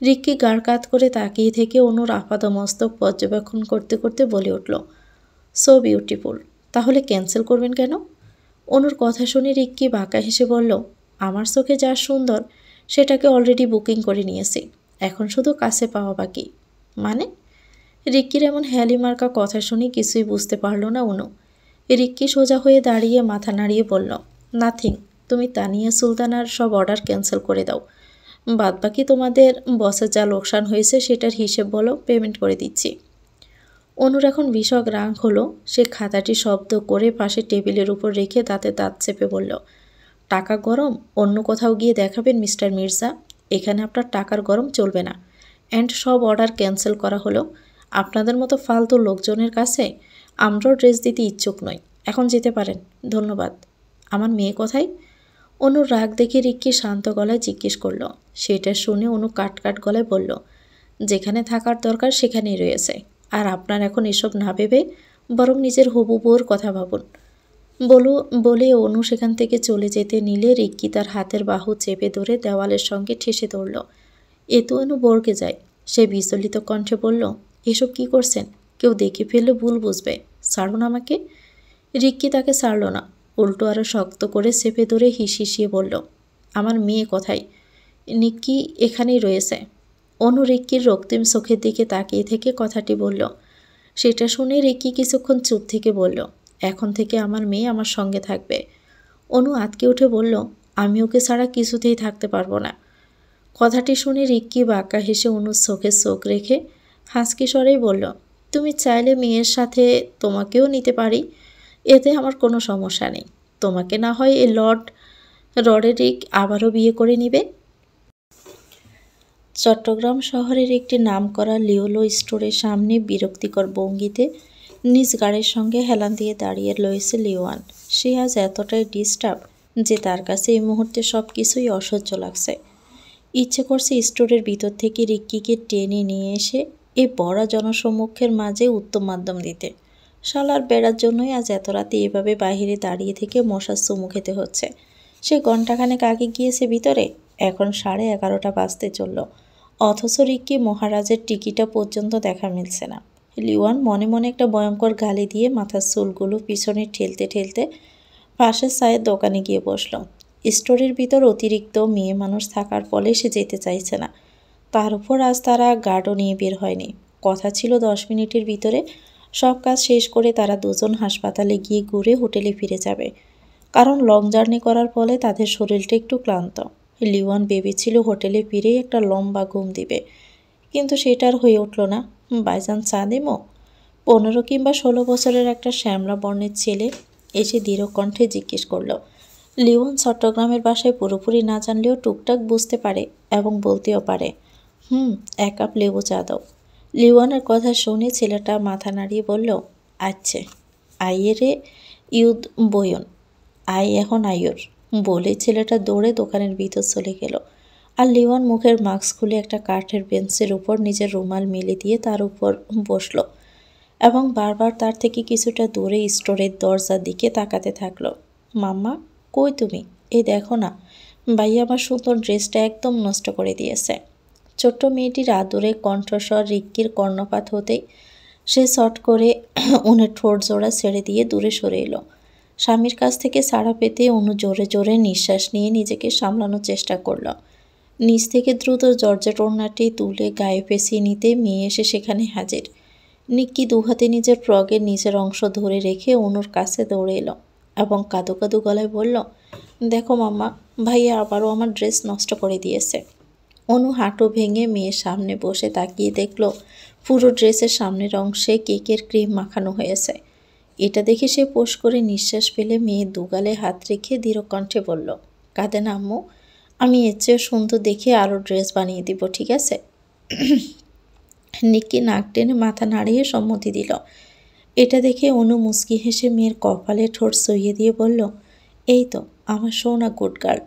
রিক্কি গাড় কাত করে তাকিয়ে থেকে অনুর আপাদমস্তক পর্যবেক্ষণ করতে করতে বলে উঠল, সো বিউটিফুল। তাহলে ক্যান্সেল করবেন কেন? অনুর কথা শুনে রিক্কি বাঁকা হেসে বলল, আমার চোখে যা সুন্দর সেটাকে অলরেডি বুকিং করে নিয়েছি, এখন শুধু কাছে পাওয়া বাকি। মানে? রিক্কির এমন হ্যালিমার্কা কথা শুনে কিছুই বুঝতে পারল না অনু। রিক্কি সোজা হয়ে দাঁড়িয়ে মাথা নাড়িয়ে বলল, নাথিং। তুমি তানিয়া সুলতানার সব অর্ডার ক্যান্সেল করে দাও। বাদবাকি তোমাদের বসের যা লোকসান হয়েছে সেটার হিসেব বলো, পেমেন্ট করে দিচ্ছি। অনুর এখন ভীষণ রাগ হলো। সে খাতাটি শব্দ করে পাশে টেবিলের উপর রেখে দাঁতে দাঁত চেপে বলল, টাকা গরম অন্য কোথাও গিয়ে দেখাবেন মিস্টার মির্জা। এখানে আপনার টাকার গরম চলবে না। অ্যান্ড সব অর্ডার ক্যান্সেল করা হলো। আপনাদের মতো ফালতু লোকজনের কাছে আমরাও ড্রেস দিতে ইচ্ছুক নই। এখন যেতে পারেন, ধন্যবাদ। আমার মেয়ে কোথায়? অনুর রাগ দেখে রিক্কি শান্ত গলায় জিজ্ঞেস করল। সেটা শুনে অনু কাট গলায় বলল, যেখানে থাকার দরকার সেখানেই রয়েছে। আর আপনার এখন এসব না ভেবে বরং নিজের হবু বউর কথা ভাবুন। বলে অনু সেখান থেকে চলে যেতে নিলে রিক্কি তার হাতের বাহু চেপে ধরে দেওয়ালের সঙ্গে ঠেসে ধরল। এ তো অনু বর্গে যায়। সে বিচলিত কণ্ঠে বলল, এসব কি করছেন? কেউ দেখে ফেললে ভুল বুঝবে, ছাড়ুন আমাকে। রিক্কি তাকে ছাড়ল না, উল্টো আরও শক্ত করে চেপে ধরে হিসিয়ে বলল, আমার মেয়ে কোথায়? নিক্কি এখানেই রয়েছে। অনু রিক্কির রক্তিম চোখের দিকে তাকিয়ে থেকে কথাটি বলল। সেটা শুনে রিক্কি কিছুক্ষণ চুপ থেকে বলল, এখন থেকে আমার মেয়ে আমার সঙ্গে থাকবে। অনু আঁতকে উঠে বলল, আমি ওকে ছাড়া কিছুতেই থাকতে পারবো না। কথাটি শুনে রিক্কি বাঁকা হেসে অনুর চোখে চোখ রেখে হাসকি স্বরেই বলল, তুমি চাইলে মেয়ের সাথে তোমাকেও নিতে পারি, এতে আমার কোনো সমস্যা নেই। তোমাকে না হয় এই লর্ড রডেরিক আবারও বিয়ে করে নিবে। চট্টগ্রাম শহরের একটি নামকরা লিওলো স্টোরের সামনে বিরক্তিকর ভঙ্গিতে নিজ গাড়ির সঙ্গে হেলান দিয়ে দাঁড়িয়ে রয়েছে লিওয়ান। সে আজ এতটাই ডিস্টার্ব যে তার কাছে এই মুহূর্তে সব কিছুই অসহ্য লাগছে। ইচ্ছে করছে স্টোরের ভিতর থেকে রিক্কিকে টেনে নিয়ে এসে এই বড় জনসম্মুখের মাঝে উত্তম মাধ্যম দিতে। শালার বেড়ার জন্যই আজ এত রাতে এভাবে বাহিরে দাঁড়িয়ে থেকে মশার চুমু খেতে হচ্ছে। সে ঘণ্টাখানেক আগে গিয়েছে ভিতরে, এখন 11:30 বাজতে চলল, অথচ রিক্কি মহারাজের টিকিটা পর্যন্ত দেখা মিলছে না। লিওয়ান মনে মনে একটা ভয়ঙ্কর গালি দিয়ে মাথার চুলগুলো পিছনে ঠেলতে ঠেলতে পাশের চায়ের দোকানে গিয়ে বসল। স্টোরের ভিতর অতিরিক্ত মেয়ে মানুষ থাকার ফলে সে যেতে চাইছে না। তার উপর আজ তারা গার্ডও নিয়ে বের হয়নি। কথা ছিল 10 মিনিটের ভিতরে সব কাজ শেষ করে তারা দুজন হাসপাতালে গিয়ে ঘুরে হোটেলে ফিরে যাবে, কারণ লং জার্নি করার ফলে তাদের শরীরটা একটু ক্লান্ত। লিওয়ান ভেবেছিল হোটেলে ফিরেই একটা লম্বা ঘুম দিবে, কিন্তু সেটার হয়ে উঠল না। বাইজান চা দেমো? 15 কিংবা 16 বছরের একটা শ্যামলা বর্ণের ছেলে এসে দৃঢ় কণ্ঠে জিজ্ঞেস করল। লিওন চট্টগ্রামের ভাষায় পুরোপুরি না জানলেও টুকটাক বুঝতে পারে এবং বলতেও পারে। 1 কাপ লেবু চা দাও। লিওয়ানের কথা শুনে ছেলেটা মাথা নাড়িয়ে বলল, আচ্ছা আইয়ে রে ইউদ বয়ন, আয় এখন আইয়র। বলে ছেলেটা দৌড়ে দোকানের ভিতর চলে গেল। আর লিওয়ান মুখের মাস্ক খুলে একটা কাঠের বেঞ্চের উপর নিজের রুমাল মেলে দিয়ে তার উপর বসল এবং বারবার তার থেকে কিছুটা দূরে স্টোরের দরজার দিকে তাকাতে থাকলো। মাম্মা, কই তুমি? এই দেখো না, ভাইয়া আমার সুন্দর ড্রেসটা একদম নষ্ট করে দিয়েছে। ছোট্ট মেয়েটির আদরে কণ্ঠস্বর রিক্কির কর্ণপাত হতেই সে শট করে উনের ঠোঁট জোড়া ছেড়ে দিয়ে দূরে সরে এলো। স্বামীর কাছ থেকে ছাড়া পেতে অনু জোরে জোরে নিঃশ্বাস নিয়ে নিজেকে সামলানোর চেষ্টা করল। নিচ থেকে দ্রুত জর্জেট ওড়নাটি তুলে গায়ে পেঁচিয়ে নিতে মেয়ে এসে সেখানে হাজির। নিক্কি দুহাতে নিজের ফ্রকের নিচের অংশ ধরে রেখে অনুর কাছে দৌড়ে এলো এবং কাঁদো কাঁদো গলায় বলল, দেখো মাম্মা, ভাইয়া আবারও আমার ড্রেস নষ্ট করে দিয়েছে। অনু হাঁটু ভেঙে মেয়ের সামনে বসে তাকিয়ে দেখল পুরো ড্রেসের সামনের অংশে কেকের ক্রিম মাখানো হয়েছে। এটা দেখে সে পোষ করে নিঃশ্বাস ফেলে মেয়ের দুগালে হাত রেখে দৃঢ় কণ্ঠে বলল, কাঁদে না আম্মু, আমি এর চেয়ে সুন্দর দেখে আরও ড্রেস বানিয়ে দিব, ঠিক আছে? নিক্কি নাক টেনে মাথা নাড়িয়ে সম্মতি দিল। এটা দেখে অনু মুচকি হেসে মেয়ের কপালে ঠোঁট সইয়ে দিয়ে বলল, এই তো আমার সোনা গুড গার্ল।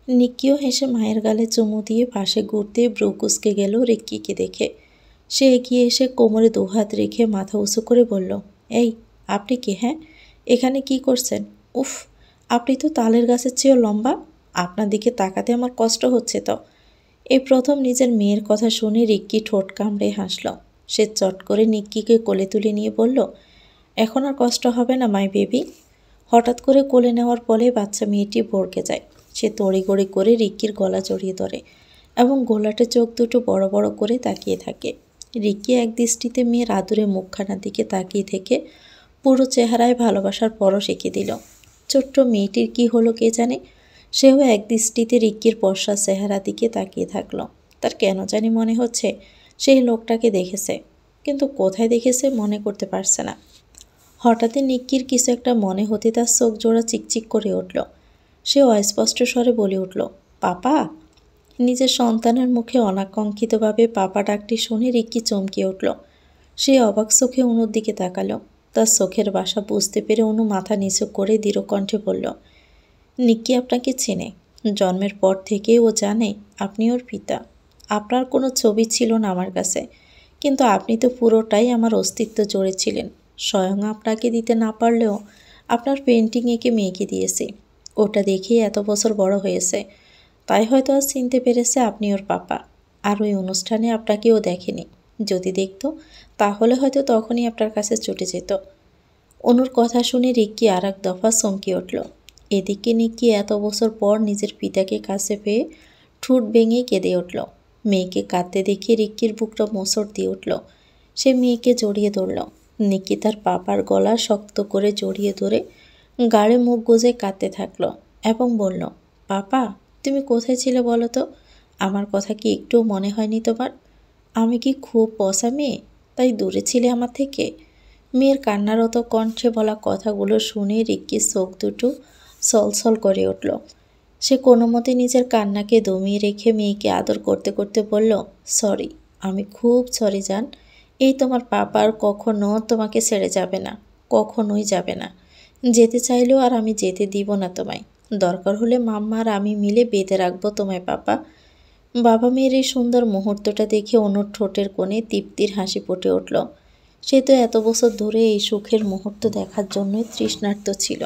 নিক্কিও হেসে মায়ের গালে চুমু দিয়ে পাশে ঘুরতে ব্রু কুচকে গেল রিক্কিকে দেখে। সে এগিয়ে এসে কোমরে দুহাত রেখে মাথা উঁচু করে বলল, এই আপনি কে? হ্যাঁ, এখানে কি করছেন? উফ, আপনি তো তালের গাছের চেয়েও লম্বা। আপনার দিকে তাকাতে আমার কষ্ট হচ্ছে তো। এই প্রথম নিজের মেয়ের কথা শুনে রিক্কি ঠোঁট কামড়ে হাসল। সে চট করে নিক্কিকে কোলে তুলে নিয়ে বলল, এখন আর কষ্ট হবে না মাই বেবি। হঠাৎ করে কোলে নেওয়ার ফলে বাচ্চা মেয়েটি ভড়কে যায়। সে তড়িঘড়ি করে রিক্কির গলা জড়িয়ে ধরে এবং গোলাটে চোখ দুটো বড় বড় করে তাকিয়ে থাকে। রিক্কি এক দৃষ্টিতে মেয়ের আদুরে মুখখানার দিকে তাকিয়ে থেকে পুরো চেহারায় ভালোবাসার পরশ এঁকে দিল। ছোট্ট মেয়েটির কি হলো কে জানে, সেও এক দৃষ্টিতে রিক্কির পশ্চাৎ চেহারা দিকে তাকিয়ে থাকলো। তার কেন জানি মনে হচ্ছে সেই লোকটাকে দেখেছে, কিন্তু কোথায় দেখেছে মনে করতে পারছে না। হঠাৎই নিক্কির কিছু একটা মনে হতে তার চোখ জোড়া চিকচিক করে উঠল। সে অস্পষ্ট স্বরে বলে উঠল, পাপা। নিজের সন্তানের মুখে অনাকাঙ্ক্ষিতভাবে পাপা ডাকটি শুনে রিক্কি চমকে উঠল। সে অবাক চোখে অনুর দিকে তাকালো। তার চোখের ভাষা বুঝতে পেরে অনু মাথা নিচু করে দৃঢ় কণ্ঠে বলল, নিক্কি আপনাকে চেনে। জন্মের পর থেকে ও জানে আপনি ওর পিতা। আপনার কোনো ছবি ছিল না আমার কাছে, কিন্তু আপনি তো পুরোটাই আমার অস্তিত্ব জুড়ে ছিলেন। স্বয়ং আপনাকে দিতে না পারলেও আপনার পেন্টিং এঁকে মেয়েকে দিয়েছি। ওটা দেখেই এত বছর বড় হয়েছে, তাই হয়তো আজ চিনতে পেরেছে আপনি ওর পাপা। আর ওই অনুষ্ঠানে আপনাকে ও দেখেনি। যদি দেখতো তাহলে হয়তো তখনই আপনার কাছে ছুটে যেত। অনুর কথা শুনে রিক্কি আর এক দফা চমকে উঠল। এদিকে নিক্কি এত বছর পর নিজের পিতাকে কাছে পেয়ে ঠোঁট ভেঙে কেঁদে উঠল। মেয়েকে কাঁদতে দেখে রিক্কির বুকটা মোচড় দিয়ে উঠল। সে মেয়েকে জড়িয়ে ধরল। নিক্কি তার পাপার গলা শক্ত করে জড়িয়ে ধরে গাড়ে মুখ গুজে কাঁদতে থাকলো এবং বলল, পাপা, তুমি কোথায় ছিলে বলো তো? আমার কথা কি একটুও মনে হয়নি তোমার? আমি কি খুব পসা মেয়ে, তাই দূরে ছিলে আমার থেকে? মেয়ের কান্নারত কণ্ঠে বলা কথাগুলো শুনে রিক্কির চোখ দুটো ছলছল করে উঠল। সে কোনো মতে নিজের কান্নাকে দমিয়ে রেখে মেয়েকে আদর করতে করতে বলল, সরি, আমি খুব সরি জান। এই তোমার পাপা আর কখনো তোমাকে ছেড়ে যাবে না, কখনোই যাবে না। যেতে চাইলেও আর আমি যেতে দিব না তোমায়। দরকার হলে মাম্মা আর আমি মিলে বেঁধে রাখবো তোমায় পাপা। বাবা মেয়ের এই সুন্দর মুহূর্তটা দেখে অনুর ঠোঁটের কোণে তৃপ্তির হাসি ফুটে উঠল। সে তো এত বছর ধরে এই সুখের মুহূর্ত দেখার জন্যই তৃষ্ণার্ত ছিল।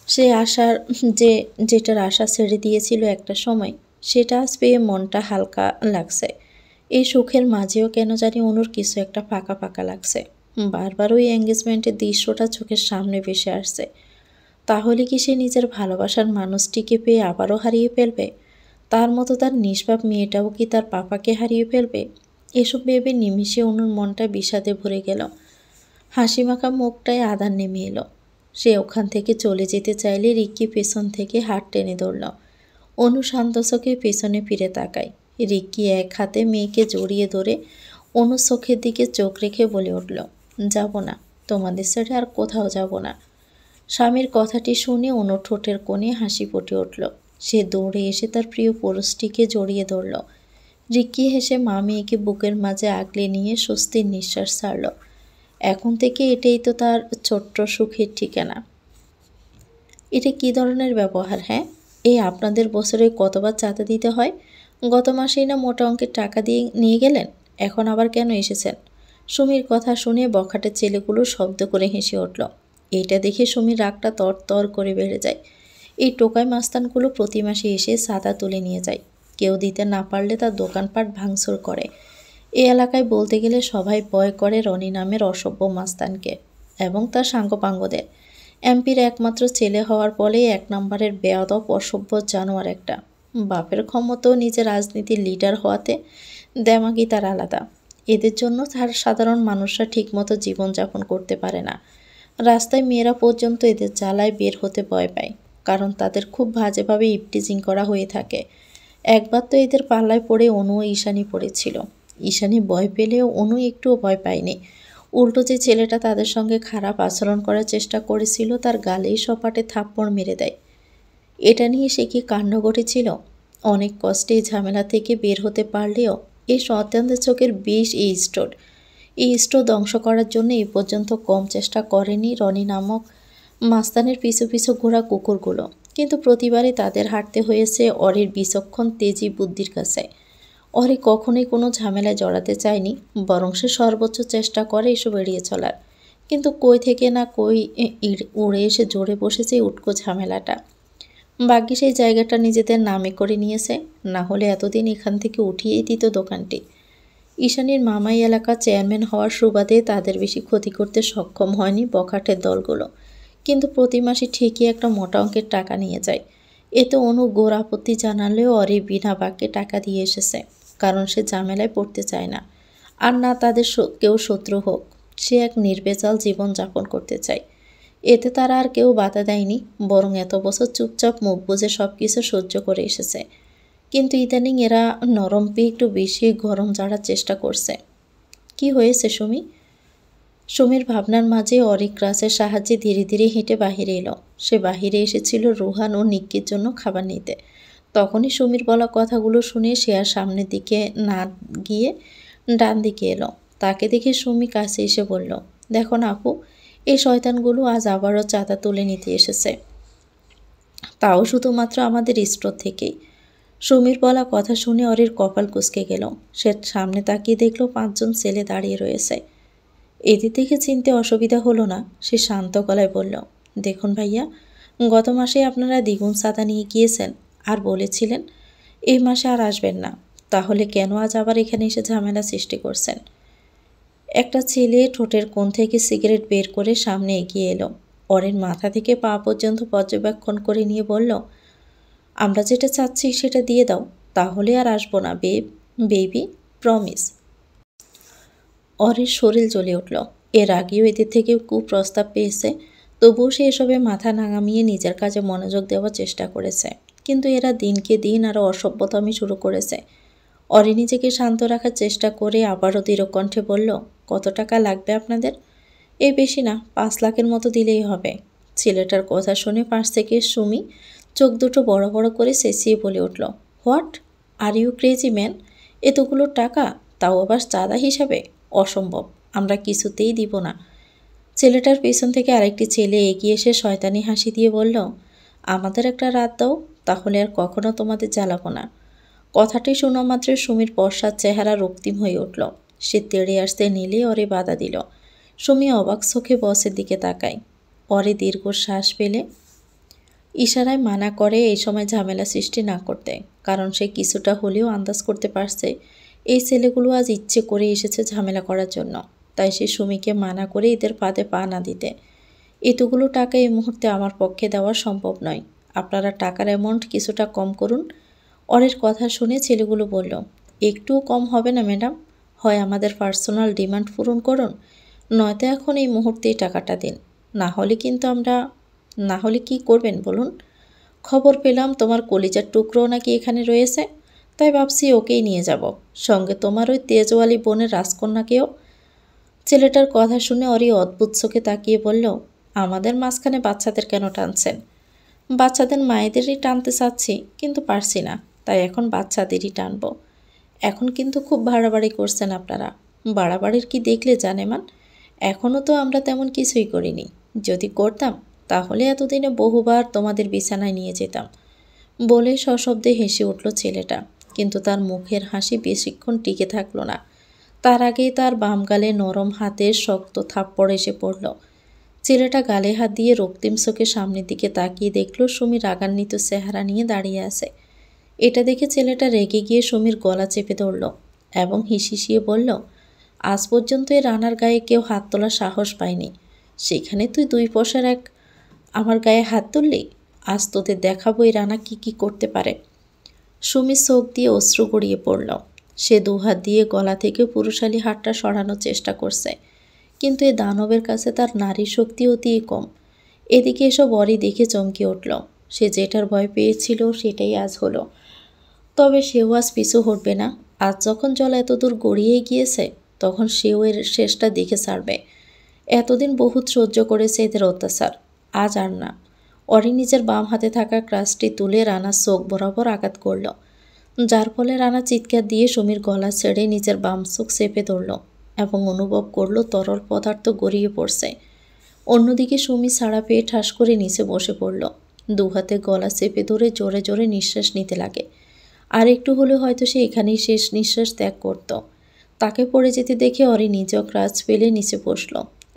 সে আশার যে যেটার আশা ছেড়ে দিয়েছিল একটা সময়, সেটা আজ পেয়ে মনটা হালকা লাগছে। এই সুখের মাঝেও কেন জানি অনুর কিছু একটা ফাঁকা ফাঁকা লাগছে। বারবার ওই এঙ্গেজমেন্টের দৃশ্যটা চোখের সামনে ভেসে আসছে। তাহলে কি সে নিজের ভালোবাসার মানুষটিকে পেয়ে আবারও হারিয়ে ফেলবে? তার মতো তার নিষ্পাপ মেয়েটাও কি তার পাপাকে হারিয়ে ফেলবে? এসব ভেবে নিমিষে অনুর মনটা বিষাদে ভরে গেল। হাসিমাখা মুখটায় আধার নেমে এলো। সে ওখান থেকে চলে যেতে চাইলে রিক্কি পেছন থেকে হাত টেনে ধরল। অনু শান্ত চোখে পেছনে ফিরে তাকায়। রিক্কি এক হাতে মেয়েকে জড়িয়ে ধরে অনুর চোখের দিকে চোখ রেখে বলে উঠল, যাব না, তোমাদের ছেড়ে আর কোথাও যাব না। স্বামীর কথাটি শুনে অনু ঠোঁটের কোণে হাসি ফুটে উঠল। সে দৌড়ে এসে তার প্রিয় পুরুষটিকে জড়িয়ে ধরল। রিক্কি হেসে মা মেয়েকে বুকের মাঝে আগলে নিয়ে স্বস্তির নিঃশ্বাস ছাড়ল। এখন থেকে এটাই তো তার ছোট্ট সুখের ঠিকানা। এটা কী ধরনের ব্যবহার? হ্যাঁ, এই আপনাদের বছরে কতবার চাঁদা দিতে হয়? গত মাসেই না মোটা অঙ্কের টাকা দিয়ে নিয়ে গেলেন, এখন আবার কেন এসেছেন? সুমির কথা শুনে বখাটের ছেলেগুলো শব্দ করে হেসে উঠল। এইটা দেখে সুমির রাগটা তর তর করে বেড়ে যায়। এই টোকাই মাস্তানগুলো প্রতি মাসে এসে চাঁদা তুলে নিয়ে যায়। কেউ দিতে না পারলে তার দোকানপাট ভাঙচুর করে। এ এলাকায় বলতে গেলে সবাই ভয় করে রনি নামের অসভ্য মাস্তানকে এবং তার সাঙ্গপাঙ্গদের। এমপির একমাত্র ছেলে হওয়ার ফলে এক নম্বরের বেয়াদব অসভ্য জানোয়ার একটা। বাপের ক্ষমতাও নিজের রাজনীতির লিডার হওয়াতে দেমাগি তার আলাদা। এদের জন্য তার সাধারণ মানুষরা ঠিকমতো জীবনযাপন করতে পারে না। রাস্তায় মেয়েরা পর্যন্ত এদের জ্বালায় বের হতে ভয় পায়, কারণ তাদের খুব বাজেভাবে ইপটিজিং করা হয়ে থাকে। একবার তো এদের পাল্লায় পড়ে অনু ও ঈশানী পড়েছিল। ঈশানী ভয় পেলেও অনু একটুও ভয় পায়নি। উল্টো যে ছেলেটা তাদের সঙ্গে খারাপ আচরণ করার চেষ্টা করেছিল তার গালেই সপাটে থাপ্পড় মেরে দেয়। এটা নিয়ে সে কি কাণ্ড ঘটেছিল! অনেক কষ্টে এই ঝামেলা থেকে বের হতে পারলেও এই সন্তানদের চোখের বিষ এই স্টোর ধ্বংস করার জন্য এই পর্যন্ত কম চেষ্টা করেনি রনি নামক মাস্তানের পিছু পিছু ঘোরা কুকুরগুলো। কিন্তু প্রতিবারই তাদের হাঁটতে হয়েছে অরির বিচক্ষণ তেজি বুদ্ধির কাছে। অরি কখনোই কোনো ঝামেলায় জড়াতে চায়নি, বরং সে সর্বোচ্চ চেষ্টা করে এসব এড়িয়ে চলার। কিন্তু কই থেকে না কই উড়ে এসে জড়ে বসেছে উটকো ঝামেলাটা। ভাগ্যে সেই জায়গাটা নিজেদের নামে করে নিয়েছে, না হলে এতদিন এখান থেকে উঠিয়েই দিত দোকানটি। ঈশানীর মামাই এলাকার চেয়ারম্যান হওয়ার সুবাদে তাদের বেশি ক্ষতি করতে সক্ষম হয়নি বখাটের দলগুলো, কিন্তু প্রতি মাসে ঠিকই একটা মোটা অঙ্কের টাকা নিয়ে যায়। এতে অনু গোর আপত্তি জানালেও অরি বিনা বাক্যে টাকা দিয়ে এসেছে, কারণ সে ঝামেলায় পড়তে চায় না, আর না তাদের কেউ শত্রু হোক। সে এক নির্ভেজাল জীবন যাপন করতে চায়। এতে তারা আর কেউ বাধা দেয়নি, বরং এত বছর চুপচাপ মুখ বুজে সব কিছু সহ্য করে এসেছে। কিন্তু ইদানিং এরা নরম পেয়ে একটু বেশি গরম ঝাড়ার চেষ্টা করছে। কি হয়েছে সুমি? সুমির ভাবনার মাঝে অরিক রাসের সাহায্যে ধীরে ধীরে হেঁটে বাহিরে এলো। সে বাহিরে এসেছিল রুহান ও নিক্কির জন্য খাবার নিতে। তখনই সুমির বলা কথাগুলো শুনে সে আর সামনের দিকে না গিয়ে ডান দিকে এলো। তাকে দেখে সুমি কাছে এসে বলল, দেখো না আপু, এই শয়তানগুলো আজ আবারও চাঁদা তুলে নিতে এসেছে, তাও শুধুমাত্র আমাদের স্টোর থেকেই। সুমির বলা কথা শুনে অরির কপাল কুঁচকে গেল। সে সামনে তাকিয়ে দেখল 5 জন ছেলে দাঁড়িয়ে রয়েছে। এদের দেখে চিনতে অসুবিধা হলো না। সে শান্ত গলায় বলল, দেখুন ভাইয়া, গত মাসে আপনারা দ্বিগুণ চাঁদা নিয়ে গিয়েছেন আর বলেছিলেন এই মাসে আর আসবেন না, তাহলে কেন আজ আবার এখানে এসে ঝামেলা সৃষ্টি করছেন? একটা ছেলে ঠোঁটের কোণ থেকে সিগারেট বের করে সামনে এগিয়ে এলো। অরের মাথা থেকে পা পর্যন্ত পর্যবেক্ষণ করে নিয়ে বলল, আমরা যেটা চাচ্ছি সেটা দিয়ে দাও, তাহলে আর আসবো না বেবি, প্রমিস। অরের শরীর জ্বলে উঠল। এর আগেও এদের থেকে কুপ্রস্তাব পেয়েছে, তবুও সে এসবে মাথা নাঙামিয়ে নিজের কাজে মনোযোগ দেওয়ার চেষ্টা করেছে। কিন্তু এরা দিনকে দিন আরও অসভ্যতামি শুরু করেছে। অরি নিজেকে শান্ত রাখার চেষ্টা করে আবারও দৃঢ়কণ্ঠে বলল, কত টাকা লাগবে আপনাদের? এই বেশি না, 5 লাখের মতো দিলেই হবে। ছেলেটার কথা শুনে পাশ থেকে সুমি চোখ দুটো বড় বড় করে চেঁচিয়ে বলে উঠল, what are you crazy man? এতগুলো টাকা, তাও আবার চাঁদা হিসাবে? অসম্ভব, আমরা কিছুতেই দিব না। ছেলেটার পেছন থেকে আরেকটি ছেলে এগিয়ে এসে শয়তানি হাসি দিয়ে বলল, আমাদের একটা রাত দাও, তাহলে আর কখনো তোমাদের জ্বালাবো না। কথাটি শোনা মাত্র সুমির পশ্চাৎ চেহারা রক্তিম হয়ে উঠল। সে তেড়ে আসতে নিলে ওরে বাধা দিল। সুমি অবাক চোখে বসের দিকে তাকায়। ওরে দীর্ঘ শ্বাস পেলে ইশারায় মানা করে এই সময় ঝামেলা সৃষ্টি না করতে, কারণ সে কিছুটা হলেও আন্দাজ করতে পারছে এই ছেলেগুলো আজ ইচ্ছে করে এসেছে ঝামেলা করার জন্য। তাই সে সুমিকে মানা করে এদের ফাঁদে পা না দিতে। এতগুলো টাকা এই মুহূর্তে আমার পক্ষে দেওয়া সম্ভব নয়, আপনারা টাকার অ্যামাউন্ট কিছুটা কম করুন। ওরের কথা শুনে ছেলেগুলো বলল, একটুও কম হবে না ম্যাডাম, হয় আমাদের পার্সোনাল ডিমান্ড পূরণ করুন, নয়তো এখন এই মুহূর্তেই টাকাটা দিন, না হলে কি করবেন বলুন? খবর পেলাম তোমার কলিজার টুকরো নাকি এখানে রয়েছে, তাই ভাবছি ওকেই নিয়ে যাব, সঙ্গে তোমার ওই তেজওয়ালি বোনের রাজকন্যাকেও। ছেলেটার কথা শুনে ওরই অদ্ভুত চোখে তাকিয়ে বলল, আমাদের মাঝখানে বাচ্চাদের কেন টানছেন? বাচ্চাদের মায়েদেরই টানতে চাচ্ছি, কিন্তু পারছি না, তাই এখন বাচ্চাদেরই টানব। এখন কিন্তু খুব বাড়াবাড়ি করছেন আপনারা। বাড়াবাড়ির কি দেখলে জানেমান? এখনও তো আমরা তেমন কিছুই করিনি। যদি করতাম তাহলে এতদিনে বহুবার তোমাদের বিছানায় নিয়ে যেতাম। বলে সশব্দে হেসে উঠল ছেলেটা, কিন্তু তার মুখের হাসি বেশিক্ষণ টিকে থাকলো না। তার আগেই তার বাম গালে নরম হাতের শক্ত থাপ্পড় এসে পড়ল। ছেলেটা গালে হাত দিয়ে রক্তিম চোখে সামনের দিকে তাকিয়ে দেখল সুমি রাগান্বিত চেহারা নিয়ে দাঁড়িয়ে আছে। এটা দেখে ছেলেটা রেগে গিয়ে সুমির গলা চেপে ধরল এবং হিসিয়ে বলল, আজ পর্যন্ত এই রানার গায়ে কেউ হাত তোলার সাহস পায়নি, সেখানে তুই 2 পয়সার এক আমার গায়ে হাত তুললি? আজ তোদের দেখাবো এই রানা কি করতে পারে। সুমির চোখ দিয়ে অশ্রু গড়িয়ে পড়ল। সে 2 হাত দিয়ে গলা থেকে পুরুষালী হাতটা সরানোর চেষ্টা করছে, কিন্তু এ দানবের কাছে তার নারী শক্তি অতি কম। এদিকে এসব অরি দেখে চমকে উঠল। সে যেটার ভয় পেয়েছিল সেটাই আজ হলো। তবে সেও আজ পিছু হটবে না। আজ যখন জল এতদূর গড়িয়ে গিয়েছে, তখন সেও এর শেষটা দেখে ছাড়বে। এতদিন বহুত সহ্য করেছে এদের অত্যাচার, আজ আর না। অরি নিজের বাম হাতে থাকা ক্রাসটি তুলে রানার চোখ বরাবর আঘাত করল, যার ফলে রানা চিৎকার দিয়ে সুমির গলা ছেড়ে নিজের বাম চোখ চেপে ধরল এবং অনুভব করল তরল পদার্থ গড়িয়ে পড়ছে। অন্যদিকে সুমি ছাড়া পেয়ে ঠাস করে নিচে বসে পড়ল। 2 হাতে গলা চেপে ধরে জোরে জোরে নিঃশ্বাস নিতে লাগে। আর একটু হলে হয়তো সে এখানেই শেষ নিঃশ্বাস ত্যাগ করত। তাকে পড়ে যেতে দেখে অরি নিজেও ক্রাচ ফেলে নিচে বসল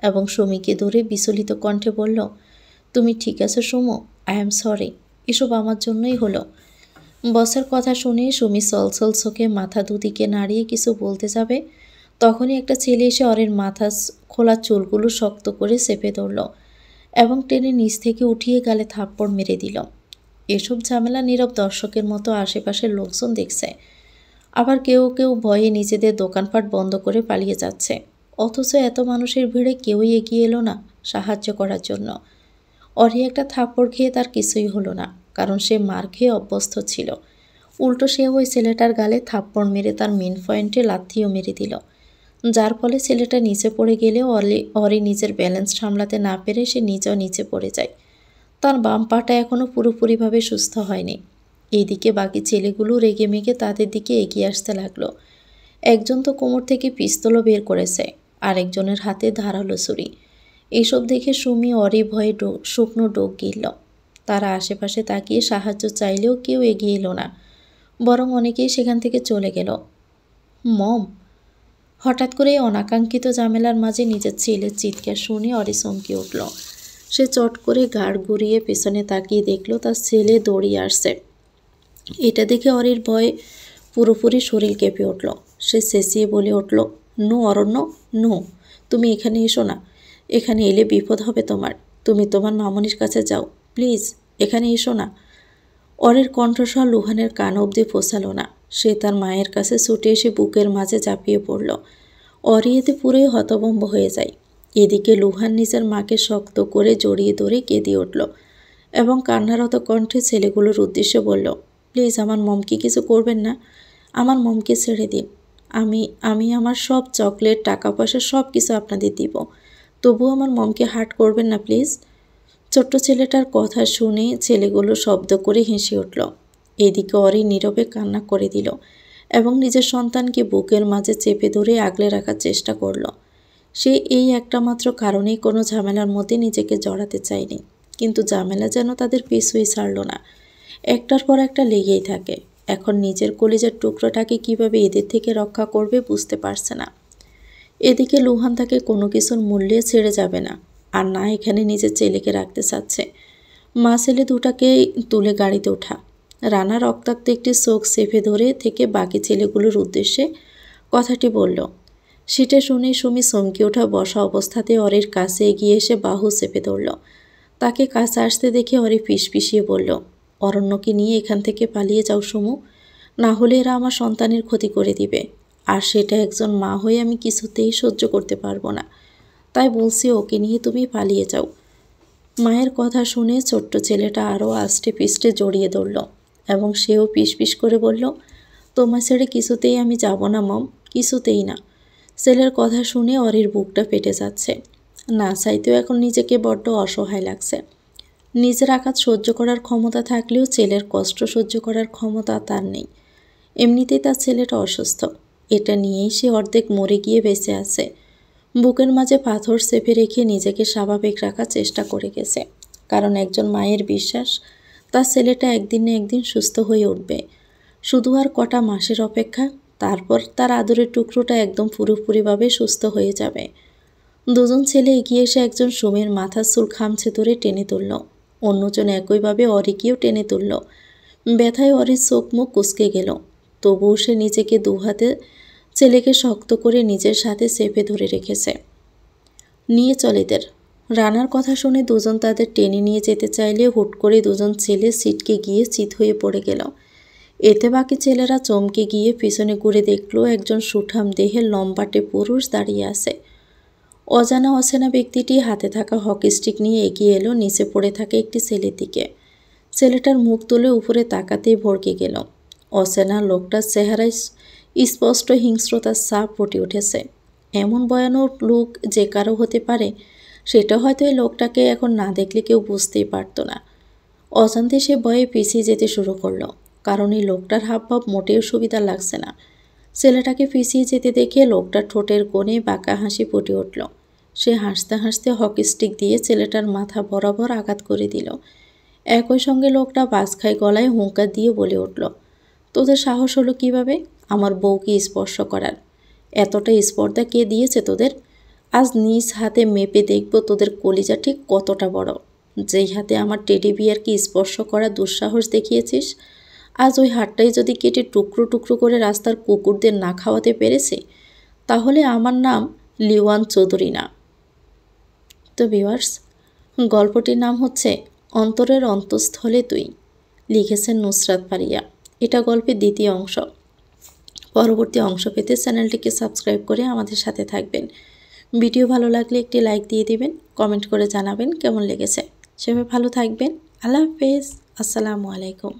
এবং সুমিকে ধরে বিচলিত কণ্ঠে বলল, তুমি ঠিক আছো সুমু? আই এম সরি, এসব আমার জন্যই হলো। বসের কথা শুনে সুমি সলসল চোখে মাথা দুদিকে নাড়িয়ে কিছু বলতে যাবে, তখনই একটা ছেলে এসে অরের মাথা খোলা চুলগুলো শক্ত করে চেপে ধরল এবং টেনে নিচ থেকে উঠিয়ে গালে থাপ্পড় মেরে দিল। এসব ঝামেলা নীরব দর্শকের মতো আশেপাশের লোকজন দেখছে। আবার কেউ কেউ ভয়ে নিজেদের দোকানপাট বন্ধ করে পালিয়ে যাচ্ছে। অথচ এত মানুষের ভিড়ে কেউই এগিয়ে এলো না সাহায্য করার জন্য। অরি একটা থাপ্পড় খেয়ে তার কিছুই হলো না, কারণ সে মার খেয়ে অভ্যস্ত ছিল। উল্টো সে ওই ছেলেটার গালে থাপ্পড় মেরে তার মেন পয়েন্টে লাথিও মেরে দিল, যার ফলে ছেলেটা নিচে পড়ে গেলেও অরি নিজের ব্যালেন্স সামলাতে না পেরে সে নিজেও নিচে পড়ে যায়। তার বাম পাটা এখনও পুরোপুরিভাবে সুস্থ হয়নি। এইদিকে বাকি ছেলেগুলো রেগে মেগে তাদের দিকে এগিয়ে আসতে লাগলো। একজন তো কোমর থেকে পিস্তলও বের করেছে, আরেকজনের হাতে ধারালো ছুরি। এইসব দেখে সুমি অরি ভয়ে শুকনো ডোক গিলল। তারা আশেপাশে তাকিয়ে সাহায্য চাইলেও কেউ এগিয়ে এলো না, বরং অনেকেই সেখান থেকে চলে গেল। মম! হঠাৎ করে অনাকাঙ্ক্ষিত ঝামেলার মাঝে নিজের ছেলের চিৎকার শুনে অরি চমকে উঠল। সে চট করে ঘাড় ঘুরিয়ে পেছনে তাকিয়ে দেখল তার ছেলে দৌড়িয়ে আসছে। এটা দেখে অরির ভয়ে পুরোপুরি শরীর কেঁপে উঠল। সে চেঁচিয়ে বলে উঠল, নো অরণ্য, নো, তুমি এখানে এসো না। এখানে এলে বিপদ হবে তোমার। তুমি তোমার মামনির কাছে যাও, প্লিজ এখানে এসো না। অরির কণ্ঠস্বর লুহানের কান অবধি পৌঁছালো না। সে তার মায়ের কাছে ছুটে এসে বুকের মাঝে ঝাঁপিয়ে পড়ল। অরি এতে পুরোই হতভম্ব হয়ে যায়। এদিকে লুহান নিজের মাকে শক্ত করে জড়িয়ে ধরে কেঁদে উঠল এবং কান্নারত কণ্ঠে ছেলেগুলোর উদ্দেশ্যে বলল, প্লিজ আমার মমকে কিছু করবেন না, আমার মমকে ছেড়ে দিন। আমি আমার সব চকলেট, টাকা পয়সা সব কিছু আপনাদের দিব, তবুও আমার মমকে হার্ট করবেন না প্লিজ। ছোট্ট ছেলেটার কথা শুনে ছেলেগুলো শব্দ করে হেসে উঠল। এদিকে অরি নীরবে কান্না করে দিল এবং নিজের সন্তানকে বুকের মাঝে চেপে ধরে আগলে রাখার চেষ্টা করল। সে এই একটা মাত্র কারণেই কোনো ঝামেলার মধ্যে নিজেকে জড়াতে চায়নি, কিন্তু ঝামেলা যেন তাদের পিছুই ছাড়ল না। একটার পর একটা লেগেই থাকে। এখন নিজের কলিজার টুকরোটাকে কিভাবে এদের থেকে রক্ষা করবে বুঝতে পারছে না। এদিকে লুহান তাকে কোনো কিছুর মূল্যে ছেড়ে যাবে না, আর না এখানে নিজের ছেলেকে রাখতে চাচ্ছে। মা ছেলে দুটাকে তুলে গাড়িতে ওঠা। রানা রক্তাক্ত একটি চোখ চেপে ধরে থেকে বাকি ছেলেগুলোর উদ্দেশ্যে কথাটি বলল। সেটা শুনে সুমি চমকে ওঠা বসা অবস্থাতে অরির কাছে এগিয়ে এসে বাহু চেপে ধরল। তাকে কাছে আসতে দেখে অরি ফিসফিসিয়ে বলল, অরণ্যকে নিয়ে এখান থেকে পালিয়ে যাও সুমু, না হলে এরা আমার সন্তানের ক্ষতি করে দিবে, আর সেটা একজন মা হয়ে আমি কিছুতেই সহ্য করতে পারবো না। তাই বলছি ওকে নিয়ে তুমি পালিয়ে যাও। মায়ের কথা শুনে ছোট্ট ছেলেটা আরও আষ্টে পিষ্টে জড়িয়ে ধরল এবং সেও পিস করে বলল, তোমার ছেড়ে কিছুতেই আমি যাব না মম, কিছুতেই না। ছেলের কথা শুনে অরির বুকটা ফেটে যাচ্ছে। না চাইতেও এখন নিজেকে বড্ড অসহায় লাগছে। নিজের আঘাত সহ্য করার ক্ষমতা থাকলেও ছেলের কষ্ট সহ্য করার ক্ষমতা তার নেই। এমনিতেই তার ছেলেটা অসুস্থ, এটা নিয়েই সে অর্ধেক মরে গিয়ে বেঁচে আছে। বুকের মাঝে পাথর চেপে রেখে নিজেকে স্বাভাবিক রাখার চেষ্টা করে গেছে, কারণ একজন মায়ের বিশ্বাস তার ছেলেটা একদিন না একদিন সুস্থ হয়ে উঠবে। শুধু আর কটা মাসের অপেক্ষা, তারপর তার আদরের টুকরোটা একদম পুরোপুরিভাবে সুস্থ হয়ে যাবে। দুজন ছেলে এগিয়ে এসে একজন সুমির মাথার চুল খামছে ধরে টেনে তুলল, অন্যজন একইভাবে অরিকেও টেনে তুলল। ব্যথায় অরির চোখ মুখ কুঁচকে গেল, তবুও সে নিজেকে দুহাতে ছেলেকে শক্ত করে নিজের সাথে চেপে ধরে রেখেছে। নিয়ে চল এদের। রানার কথা শুনে দুজন তাদের টেনে নিয়ে যেতে চাইলে হুট করে দুজন ছেলে ছিটকে গিয়ে চিত হয়ে পড়ে গেল। এতে বাকি ছেলেরা চমকে গিয়ে পিছনে ঘুরে দেখল একজন সুঠাম দেহের লম্বাটে পুরুষ দাঁড়িয়ে আছে। অজানা অচেনা ব্যক্তিটি হাতে থাকা হকি স্টিক নিয়ে এগিয়ে এলো নিচে পড়ে থাকা একটি ছেলের দিকে। ছেলেটার মুখ তুলে উপরে তাকাতেই ভড়কে গেল। অচেনা লোকটার চেহারায় স্পষ্ট হিংস্রতার ছাপ ফুটে উঠেছে। এমন ভয়ানক লোক যে কারো হতে পারে সেটা হয়তো এই লোকটাকে এখন না দেখলে কেউ বুঝতেই পারত না। অজান্তে সে ভয়ে পিছিয়ে যেতে শুরু করলো, কারণ এই লোকটার হাবভাব মোটেও সুবিধা লাগছে না। ছেলেটাকে পিছিয়ে যেতে দেখে লোকটার ঠোঁটের কোণে বাঁকা হাসি ফুটে উঠল। সে হাসতে হাসতে হকি স্টিক দিয়ে ছেলেটার মাথা বরাবর আঘাত করে দিল। একই সঙ্গে লোকটা বাজখাই গলায় হুঙ্কার দিয়ে বলে উঠল, তোদের সাহস হলো কিভাবে আমার বউকে স্পর্শ করার? এতটা স্পর্ধা কে দিয়েছে তোদের? আজ নিজ হাতে মেপে দেখব তোদের কলিজা ঠিক কতটা বড়। যেই হাতে আমার টেডি বিয়ারকে স্পর্শ করা দুঃসাহস দেখিয়েছিস, আজ ওই হাতটাই যদি কেটে টুকরো টুকরো করে রাস্তার কুকুরদের না খাওয়াতে পেরেছে, তাহলে আমার নাম লিওয়ান চৌধুরী না। তো ভিউয়ার্স, গল্পটির নাম হচ্ছে অন্তরের অন্তঃস্থলে তুই, লিখেছেন নুসরাত ফারিয়া। এটা গল্পের দ্বিতীয় অংশ। পরবর্তী অংশ পেতে চ্যানেলটিকে সাবস্ক্রাইব করে আমাদের সাথে থাকবেন। ভিডিও ভালো লাগলে একটি লাইক দিয়ে দিবেন, কমেন্ট করে জানাবেন কেমন লেগেছে। সেভাবে ভালো থাকবেন। আল্লাহ হাফেজ। আসসালামু আলাইকুম।